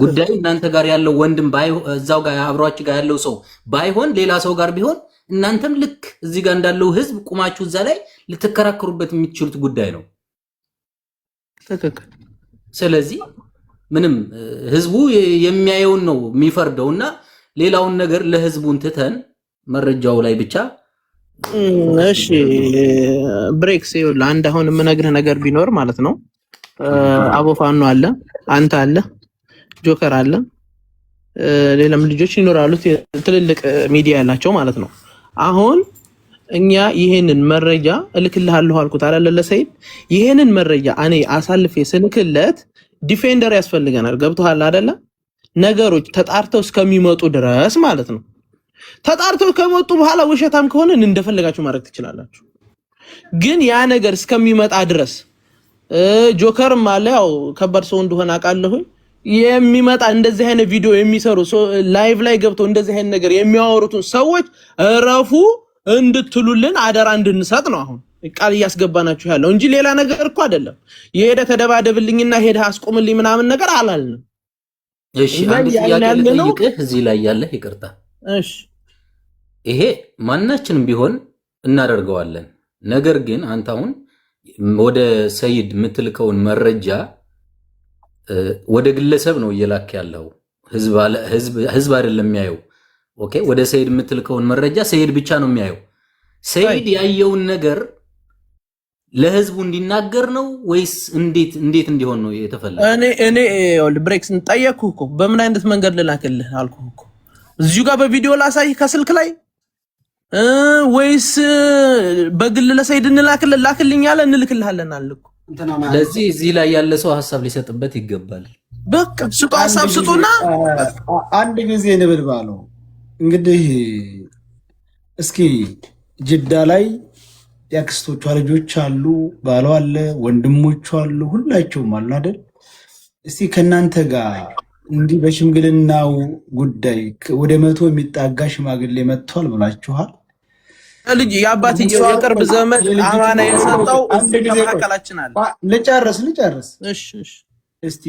ጉዳዩ እናንተ ጋር ያለው ወንድም እዛው ጋር አብሯችሁ ጋር ያለው ሰው ባይሆን ሌላ ሰው ጋር ቢሆን እናንተም ልክ እዚህ ጋር እንዳለው ህዝብ ቁማችሁ እዛ ላይ ልትከራከሩበት የሚችሉት ጉዳይ ነው። ስለዚህ ምንም ህዝቡ የሚያየውን ነው የሚፈርደውና ሌላውን ነገር ለህዝቡን ትተን መረጃው ላይ ብቻ እሺ ብሬክስ ይኸውልህ አንድ አሁን የምነግርህ ነገር ቢኖር ማለት ነው አቦፋኖ አለ አንተ አለ ጆከር አለ ሌላም ልጆች ይኖራሉ ትልልቅ ሚዲያ ያላቸው ማለት ነው አሁን እኛ ይሄንን መረጃ እልክልሃለሁ አልኩት አይደል ለሰይድ ይሄንን መረጃ እኔ አሳልፌ ስልክለት ዲፌንደር ያስፈልገናል ገብቶሃል አይደለ ነገሮች ተጣርተው እስከሚመጡ ድረስ ማለት ነው ተጣርተው ከመጡ በኋላ ውሸታም ከሆነ እንደፈለጋችሁ ማድረግ ትችላላችሁ ግን ያ ነገር እስከሚመጣ ድረስ ጆከርም አለ ያው ከባድ ሰው እንደሆነ አቃለሁ የሚመጣ እንደዚህ አይነት ቪዲዮ የሚሰሩ ላይቭ ላይ ገብተው እንደዚህ አይነት ነገር የሚያወሩትን ሰዎች እረፉ እንድትሉልን አደራ እንድንሰጥ ነው አሁን ቃል ያስገባናችሁ ያለው እንጂ ሌላ ነገር እኮ አይደለም የሄደ ተደባደብልኝና ሄደ አስቆምልኝ ምናምን ነገር አላልንም እሺ አንድ ጥያቄ ልጠይቅህ እዚህ ላይ ያለህ ይቅርታ እሺ ይሄ ማናችንም ቢሆን እናደርገዋለን ነገር ግን አንተ አሁን ወደ ሰይድ ምትልከውን መረጃ ወደ ግለሰብ ነው እየላክ ያለው ህዝብ አይደለም የሚያየው ኦኬ ወደ ሰይድ ምትልከውን መረጃ ሰይድ ብቻ ነው የሚያየው ሰይድ ያየውን ነገር ለህዝቡ እንዲናገር ነው ወይስ እንዴት እንዲሆን ነው የተፈለገው እኔ ብሬክስ ጠየቅኩህ እኮ በምን አይነት መንገድ ልላክልህ አልኩህ እኮ እዚሁ ጋር በቪዲዮ ላሳይ ከስልክ ላይ ወይስ በግል ለሰይድ እንላክልኝ ያለ እንልክልሃለን አልኩ ለዚህ እዚህ ላይ ያለ ሰው ሐሳብ ሊሰጥበት ይገባል በቃ ሱቅ ሐሳብ ስጡና አንድ ጊዜ ንብልባለው እንግዲህ እስኪ ጅዳ ላይ ያክስቶቿ ልጆች አሉ ባሏ አለ ወንድሞቿ አሉ ሁላቸውም አሉ አይደል እስቲ ከናንተ ጋር እንዲህ በሽምግልናው ጉዳይ ወደ 100 የሚጣጋ ሽማግሌ መጥቷል ብላችኋል ልጅ ያባትየው የቅርብ ዘመድ አማና የሰጠው ተመካከላችን አለ ልጨርስ እሺ እስቲ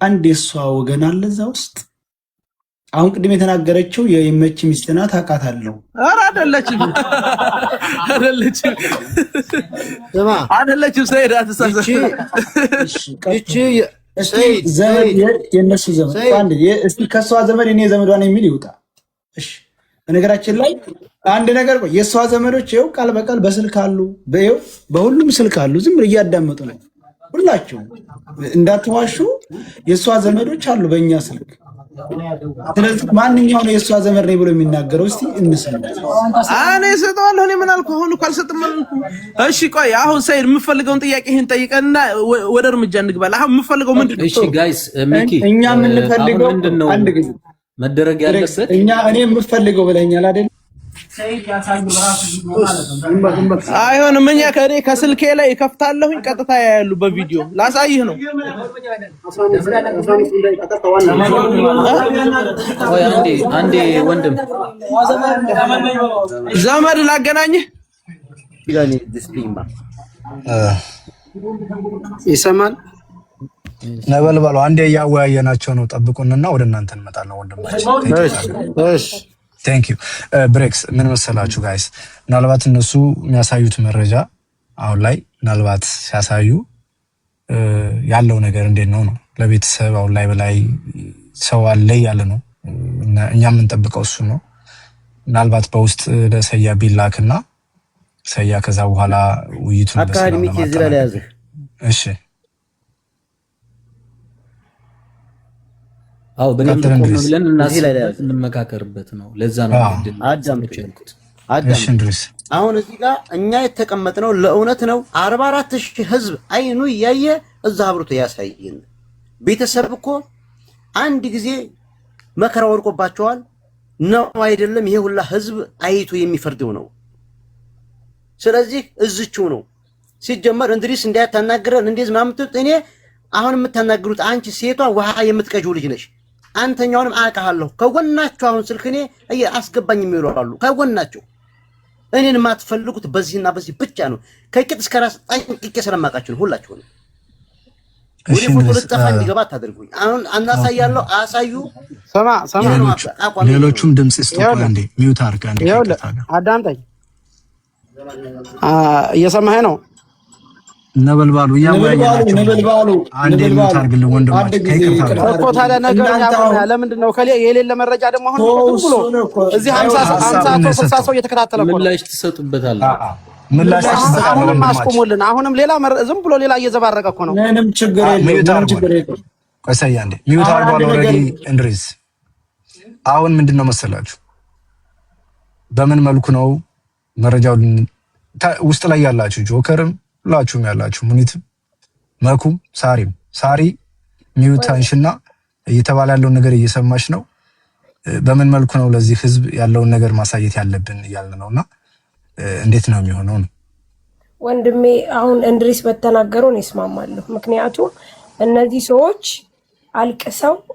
አንድ የሷ ወገን አለ እዛ ውስጥ አሁን ቅድም የተናገረችው የይመች ሚስትና ታውቃታለሁ ኧረ አይደለችም ሰይድ አትሳሳች እቺ ዘመድ የነሱ ዘመድ አንድ እስቲ ከሷ ዘመድ እኔ ዘመዷን የሚል ይውጣ እሺ በነገራችን ላይ አንድ ነገር የሷ ዘመዶች ይኸው ቃል በቃል በስልክ አሉ በሁሉም ስልክ አሉ ዝም ብለው እያዳመጡ ነው ሁላችሁ እንዳትዋሹ የሷ ዘመዶች አሉ በእኛ ስልክ ስለዚህ ማንኛው ነው የሷ ዘመድ ነው ብሎ የሚናገረው እስቲ እንስማ እኔ ሰጠዋለሁ እኔ ምን አልኩ አሁን እኮ አልሰጥም እሺ ቆይ አሁን ሰይድ የምፈልገውን ጥያቄ ይሄን ጠይቀንና ወደ እርምጃ እንግባለን አሁን የምፈልገው ምንድነው እሺ ጋይስ ሚኪ እኛ የምንፈልገው አንድ ጊዜ መደረግ ያለበት እኔ የምፈልገው ብለኛል አይደል ሰይድ ያሳዩ ራሱ ማለት ነው አይሆንም እኛ ከኔ ከስልኬ ላይ ከፍታለሁኝ ቀጥታ ያያሉ በቪዲዮ ላሳይህ ነው ወይ አንዴ ወንድም ዘመድ ላገናኝህ ይሰማል ነበልባሉ አንዴ ያወያየናቸው ነው ጠብቁንና ወደ እናንተ እንመጣለን ወንድማችን እሺ ቴንክ ዩ ብሬክስ ምን መሰላችሁ ጋይስ ምናልባት እነሱ የሚያሳዩት መረጃ አሁን ላይ ምናልባት ሲያሳዩ ያለው ነገር እንዴት ነው ለቤተሰብ አሁን ላይ በላይ ሰው አለ ያለ ነው እኛ የምንጠብቀው እሱ ነው ምናልባት በውስጥ ለሰያ ቢላክና ሰያ ከዛ በኋላ ውይይቱን አካዳሚክ ይዝራል ያዘ እሺ አው በደንብ ቆም ብለን እንመካከርበት ነው ለዛ ነው አዳምጡት አዳምጡት አሁን እዚህ ጋር እኛ የተቀመጥነው ለእውነት ነው 44000 ህዝብ አይኑ ያየ እዛ አብሮት ያሳየን ቤተሰብ እኮ አንድ ጊዜ መከራ ወርቆባቸዋል ነው አይደለም ይሄ ሁላ ህዝብ አይቶ የሚፈርደው ነው ስለዚህ እዝቹው ነው ሲጀመር እንድሪስ እንዳያታናግረን እንዴዝ ማምጡት እኔ አሁን የምታናግሩት አንቺ ሴቷ ውሃ የምትቀጂው ልጅ ነሽ አንተኛውንም አቃሃለሁ ከጎናችሁ አሁን ስልክኔ አስገባኝ የሚወራሉ ከጎናችሁ እኔን ማትፈልጉት በዚህና በዚህ ብቻ ነው ከቂጥ እስከ ራስ ጠንቅቄ ስለማቃችሁ ሁላችሁ ነው ወደ ፎቶ ልጠፋ እንዲገባ ታደርጉኝ አሁን አናሳያለሁ አሳዩ ሰማ ሌሎቹም ድምጽ ስቶፕ አንዴ ሚውት አርጋ አንዴ አዳምጠኝ እየሰማኸኝ ነው ነበልባሉ እያወያየናቸው አንድ ሚዩት አድርግልን ወንድማችን ከይቅርታ እኮ ታዲያ ነገር ያቆምና ለምንድን ነው ከሌ የሌለ መረጃ ደግሞ አሁን ዝም ብሎ እዚህ 50 60 ሰው እየተከታተለ ነው። ምላሽ ትሰጡበታላችሁ። ምላሽ አሁንም አስቆሙልን። አሁንም ሌላ ዝም ብሎ ሌላ እየዘባረቀ እኮ ነው። ምንም ችግር የለም። ቆይ አንዴ ሚዩት አድርጓል ኦልሬዲ እንድሪስ። አሁን ምንድነው መሰላችሁ በምን መልኩ ነው መረጃው ውስጥ ላይ ያላችሁ ጆከርም ሁላችሁም ያላችሁ ሙኒትም መኩም ሳሪ ሚዩት አንሽና እየተባለ ያለውን ነገር እየሰማች ነው። በምን መልኩ ነው ለዚህ ህዝብ ያለውን ነገር ማሳየት ያለብን እያልን ነውና እንዴት ነው የሚሆነው ነው ወንድሜ። አሁን እንድሪስ በተናገረው ነው ይስማማለሁ። ምክንያቱም እነዚህ ሰዎች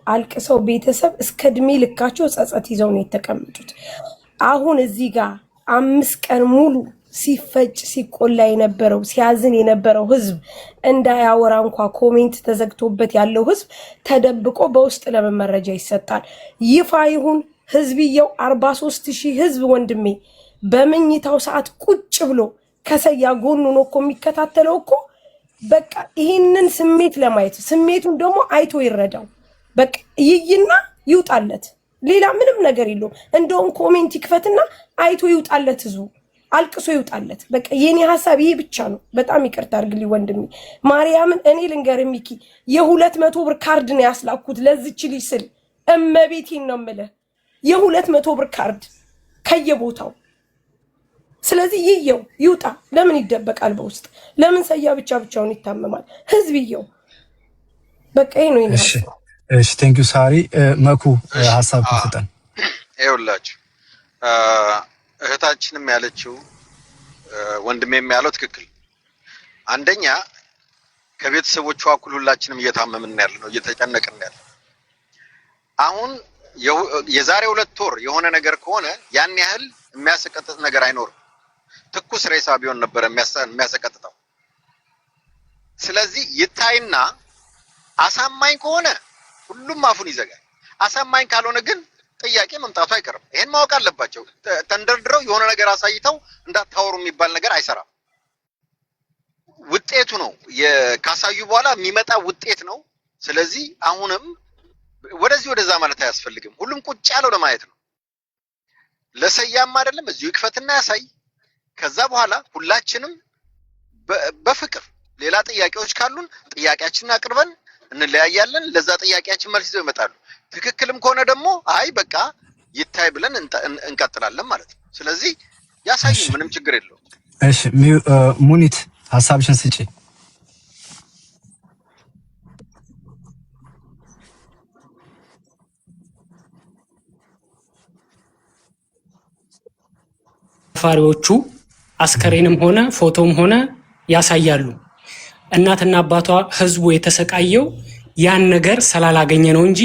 አልቅሰው ቤተሰብ እስከ እድሜ ልካቸው ጸጸት ይዘው ነው የተቀመጡት። አሁን እዚህ ጋር 5 ቀን ሙሉ ሲፈጭ ሲቆላ የነበረው ሲያዝን የነበረው ህዝብ እንዳያወራ እንኳ ኮሜንት ተዘግቶበት ያለው ህዝብ ተደብቆ በውስጥ ለምን መረጃ ይሰጣል? ይፋ ይሁን ህዝብየው 43000 ህዝብ ወንድሜ በመኝታው ሰዓት ቁጭ ብሎ ከሰያ ጎኑ ነው እኮ የሚከታተለው እኮ። በቃ ይሄንን ስሜት ለማየት ስሜቱን ደግሞ አይቶ ይረዳው። በቃ ይይና ይውጣለት። ሌላ ምንም ነገር የለውም። እንደውም ኮሜንት ይክፈትና አይቶ ይውጣለት፣ ህዝቡ አልቅሶ ይውጣለት። በቃ የኔ ሐሳብ ይሄ ብቻ ነው። በጣም ይቅርታ አድርግልኝ ወንድሜ ማርያምን። እኔ ልንገርህ ሚኪ የ200 ብር ካርድ ነው ያስላኩት ለዚች ልጅ ስል እመቤቴን ነው የምልህ። የ200 ብር ካርድ ከየቦታው። ስለዚህ ይየው ይውጣ። ለምን ይደበቃል በውስጥ? ለምን ሰያ ብቻውን ይታመማል? ህዝብ ይየው። በቃ ይሄ ነው ይሄ። እሺ ቴንክ ዩ ሳሪ። መኩ ሐሳብ ትሰጠን። ይኸውላችሁ እህታችንም ያለችው ወንድሜም ያለው ትክክል። አንደኛ ከቤተሰቦቿ እኩል ሁላችንም እየታመምን ያለ ነው፣ እየተጨነቅን ያለ። አሁን የዛሬ 2 ወር የሆነ ነገር ከሆነ ያን ያህል የሚያሰቀጥጥ ነገር አይኖርም። ትኩስ ሬሳ ቢሆን ነበር የሚያሰቀጥጠው። ስለዚህ ይታይና አሳማኝ ከሆነ ሁሉም አፉን ይዘጋል። አሳማኝ ካልሆነ ግን ጥያቄ መምጣቱ አይቀርም። ይሄን ማወቅ አለባቸው። ተንደርድረው የሆነ ነገር አሳይተው እንዳታወሩ የሚባል ነገር አይሰራም። ውጤቱ ነው ካሳዩ በኋላ የሚመጣ ውጤት ነው። ስለዚህ አሁንም ወደዛ ማለት አያስፈልግም። ሁሉም ቁጭ ያለው ለማየት ነው። ለሰያም አይደለም እዚሁ ይክፈትና ያሳይ። ከዛ በኋላ ሁላችንም በፍቅር ሌላ ጥያቄዎች ካሉን ጥያቄያችንን አቅርበን እንለያያለን። ለዛ ጥያቄያችን መልስ ይዘው ይመጣሉ። ትክክልም ከሆነ ደግሞ አይ በቃ ይታይ ብለን እንቀጥላለን ማለት ነው። ስለዚህ ያሳዩ፣ ምንም ችግር የለውም። እሺ ሙኒት ሐሳብሽን ስጪ። ፋሪዎቹ አስከሬንም ሆነ ፎቶም ሆነ ያሳያሉ። እናትና አባቷ ህዝቡ የተሰቃየው ያን ነገር ስላላገኘ ነው እንጂ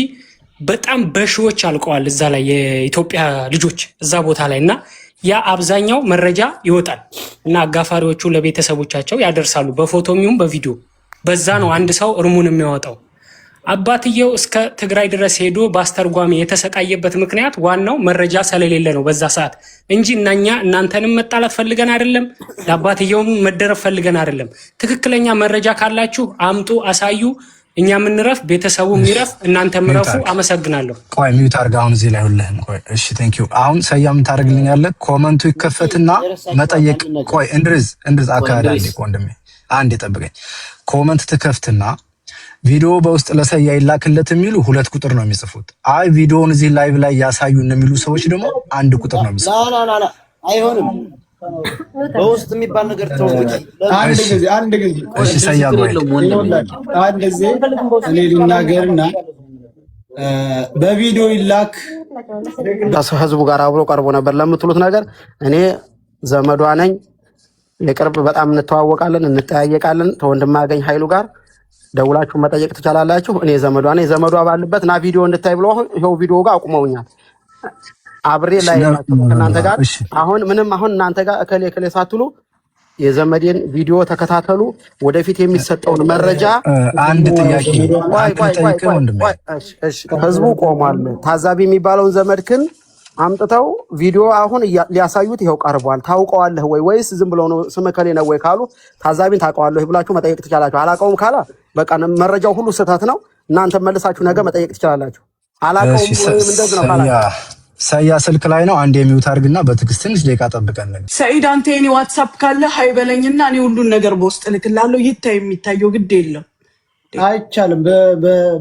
በጣም በሺዎች አልቀዋል እዛ ላይ የኢትዮጵያ ልጆች እዛ ቦታ ላይ እና ያ አብዛኛው መረጃ ይወጣል እና አጋፋሪዎቹ ለቤተሰቦቻቸው ያደርሳሉ በፎቶም ይሁን በቪዲዮ። በዛ ነው አንድ ሰው እርሙን የሚያወጣው። አባትየው እስከ ትግራይ ድረስ ሄዶ በአስተርጓሚ የተሰቃየበት ምክንያት ዋናው መረጃ ስለሌለ ነው በዛ ሰዓት እንጂ እናንተንም መጣላት ፈልገን አይደለም፣ ለአባትየውም መደረፍ ፈልገን አይደለም። ትክክለኛ መረጃ ካላችሁ አምጡ፣ አሳዩ። እኛ ምንረፍ፣ ቤተሰቡ ሚረፍ፣ እናንተ ምረፉ። አመሰግናለሁ። ቆይ ሚዩት አድርግ አሁን እዚህ ላይ ሁለህን። ቆይ እሺ ቴንክ ዩ። አሁን ሰያም ታደርግልኛለህ። ኮመንቱ ይከፈትና መጠየቅ። ቆይ እንድሪዝ አካሄድ አንዴ ወንድሜ አንዴ ጠብቀኝ። ኮመንት ትከፍትና ቪዲዮ በውስጥ ለሰያ ይላክለት የሚሉ 2 ቁጥር ነው የሚጽፉት። አይ ቪዲዮውን እዚህ ላይቭ ላይ ያሳዩን የሚሉ ሰዎች ደግሞ 1 ቁጥር ነው የሚጽፉት። ላ አይሆንም። በውስጥ የሚባል ነገር ተውኩት። አንድ ጊዜ እሺ ሰያ ወይ አንድ ጊዜ እኔ ልናገርና በቪዲዮ ይላክ ህዝቡ ጋር አብሮ ቀርቦ ነበር ለምትሉት ነገር እኔ ዘመዷ ነኝ። የቅርብ በጣም እንተዋወቃለን፣ እንጠያየቃለን። ተወንድማገኝ ኃይሉ ጋር ደውላችሁ መጠየቅ ትችላላችሁ። እኔ ዘመዷ ነኝ። ዘመዷ ባለበት ና ቪዲዮ እንድታይ ብሎ ይሄው ቪዲዮ ጋር አቁመውኛል። አብሬ ላይ እናንተ ጋር አሁን እናንተ ጋር እከሌ ሳትሉ የዘመዴን ቪዲዮ ተከታተሉ። ወደፊት የሚሰጠውን መረጃ አንድ ጥያቄ ህዝቡ ቆሟል። ታዛቢ የሚባለውን ዘመድክን አምጥተው ቪዲዮ አሁን ሊያሳዩት ይሄው ቀርቧል። ታውቀዋለህ ወይ ወይስ ዝም ብለው ነው ስም ከሌ ነው ወይ ካሉ ታዛቢን ታውቀዋለህ ብላችሁ መጠየቅ ትችላላችሁ። አላውቀውም ካለ በቃ መረጃው ሁሉ ስህተት ነው። እናንተ መልሳችሁ ነገ መጠየቅ ትችላላችሁ። አላውቀውም ወይ እንደዚህ ነው ካላ ሰያ ስልክ ላይ ነው። አንድ የሚውት አድርግና በትዕግስት ትንሽ ደቂቃ ጠብቀን ነገር ሰኢድ አንተ የኔ ዋትስአፕ ካለ ሃይበለኝና እኔ ሁሉን ነገር በውስጥ ልክላለሁ። ይታይ የሚታየው ግድ የለም አይቻልም።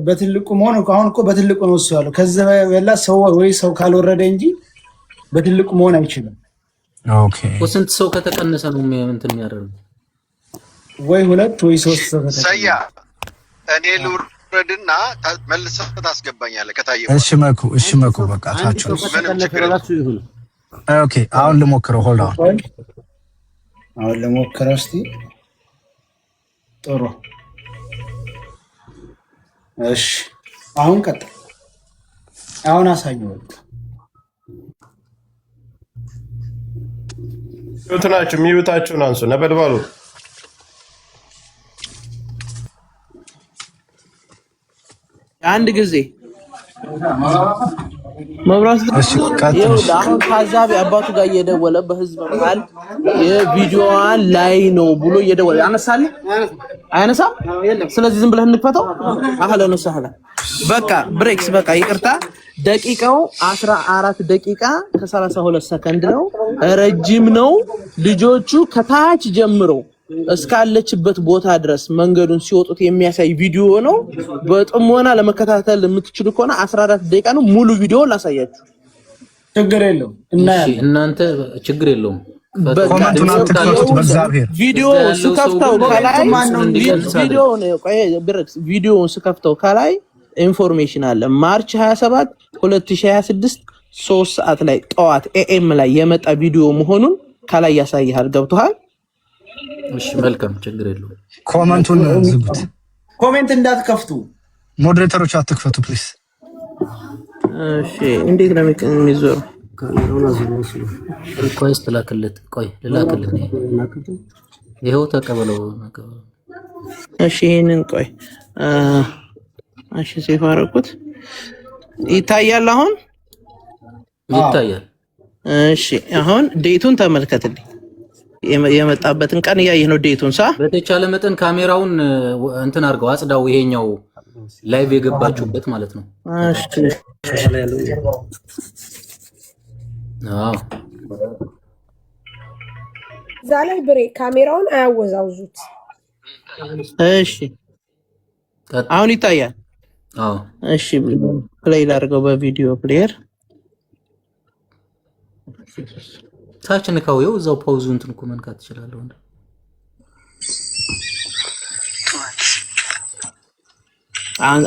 በትልቁ መሆን አሁን እኮ በትልቁ ነው እሱ ያለው። ከዛ በላ ሰው ወይ ሰው ካልወረደ እንጂ በትልቁ መሆን አይችልም። ኦኬ ስንት ሰው ከተቀነሰ ነው እንትን የሚያደርገው? ወይ 2 ወይ 3 ሰው ከተቀነሰ ሰያ እኔ ልውረድና መልሰህ ታስገባኛለህ ከታየ። እሺ መኩ በቃ ታችሁ። ኦኬ አሁን ልሞክረው። ሆልድ አሁን ልሞክረው እስቲ። ጥሩ እሺ አሁን ቀጥል። አሁን አሳየው። እንትናችሁ ሚዩታችሁን አንሱ። ነበልባሉ አንድ ጊዜ መብራት አሁን ታዛቢ አባቱ ጋር እየደወለ በህዝብ መሃል የቪዲዮዋን ላይ ነው ብሎ እየደወለ ያነሳል አያነሳም? ስለዚህ ዝም ብለህ እንክፈተው። አህለን ወሰህለን በቃ ብሬክስ በቃ ይቅርታ። ደቂቃው 14 ደቂቃ ከ32 ሰከንድ ነው። ረጅም ነው። ልጆቹ ከታች ጀምሮ እስካለችበት ቦታ ድረስ መንገዱን ሲወጡት የሚያሳይ ቪዲዮ ነው። በጥሞና ለመከታተል የምትችሉ ከሆነ 14 ደቂቃ ነው። ሙሉ ቪዲዮ ላሳያችሁ። ችግር የለውም እናንተ ችግር የለውም። ኮሜንቱን አትክፈቱት በእግዚአብሔር። ቪዲዮውን ስከፍተው ከላይ ኢንፎርሜሽን አለ። ማርች 27 2026 3 ሰዓት ላይ ጠዋት ኤኤም ላይ የመጣ ቪዲዮ መሆኑን ከላይ ያሳያል። ገብቶሃል? እሺ መልካም ችግር የለውም። ኮሜንቱን ዝጉት። ኮሜንት እንዳትከፍቱ። ሞዴሬተሮች አትክፈቱ ፕሊዝ። እሺ እንዴት ነው የሚዞረው? ሪኳስት ላክለት። ቆይ ልላክልህ። ይሄው ተቀበለው። እሺ ይሄንን ቆይ እሺ ሴፍ አደረኩት። ይታያል አሁን ይታያል። እሺ አሁን ዴቱን ተመልከትልኝ። የመጣበትን ቀን እያየህ ነው ዴቱን ሳ በተቻለ መጠን ካሜራውን እንትን አድርገው አጽዳው። ይሄኛው ላይቭ የገባችሁበት ማለት ነው። እሺ አዎ ዛላይ ብሬ ካሜራውን አያወዛውዙት። እሺ አሁን ይታያል። አዎ እሺ ፕሌይ ላድርገው በቪዲዮ ፕሌየር። ታች ንካው። ይኸው እዛው ፓውዙ እንትን እኮ መንካት ትችላለህ።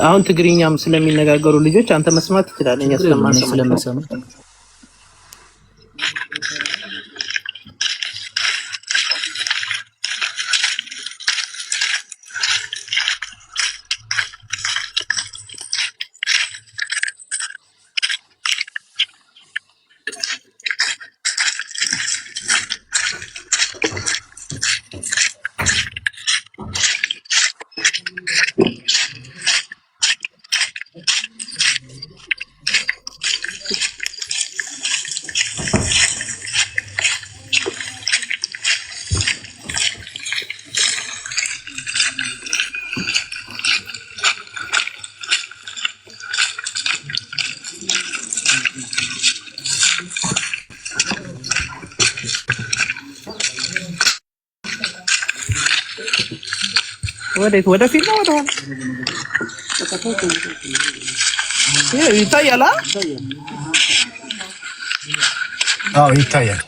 አሁን ትግርኛም ስለሚነጋገሩ ልጆች አንተ መስማት ትችላለህ። እኛ ስለማንሰማ ወደፊት ነው ወደኋላ ይታያል። አዎ ይታያል።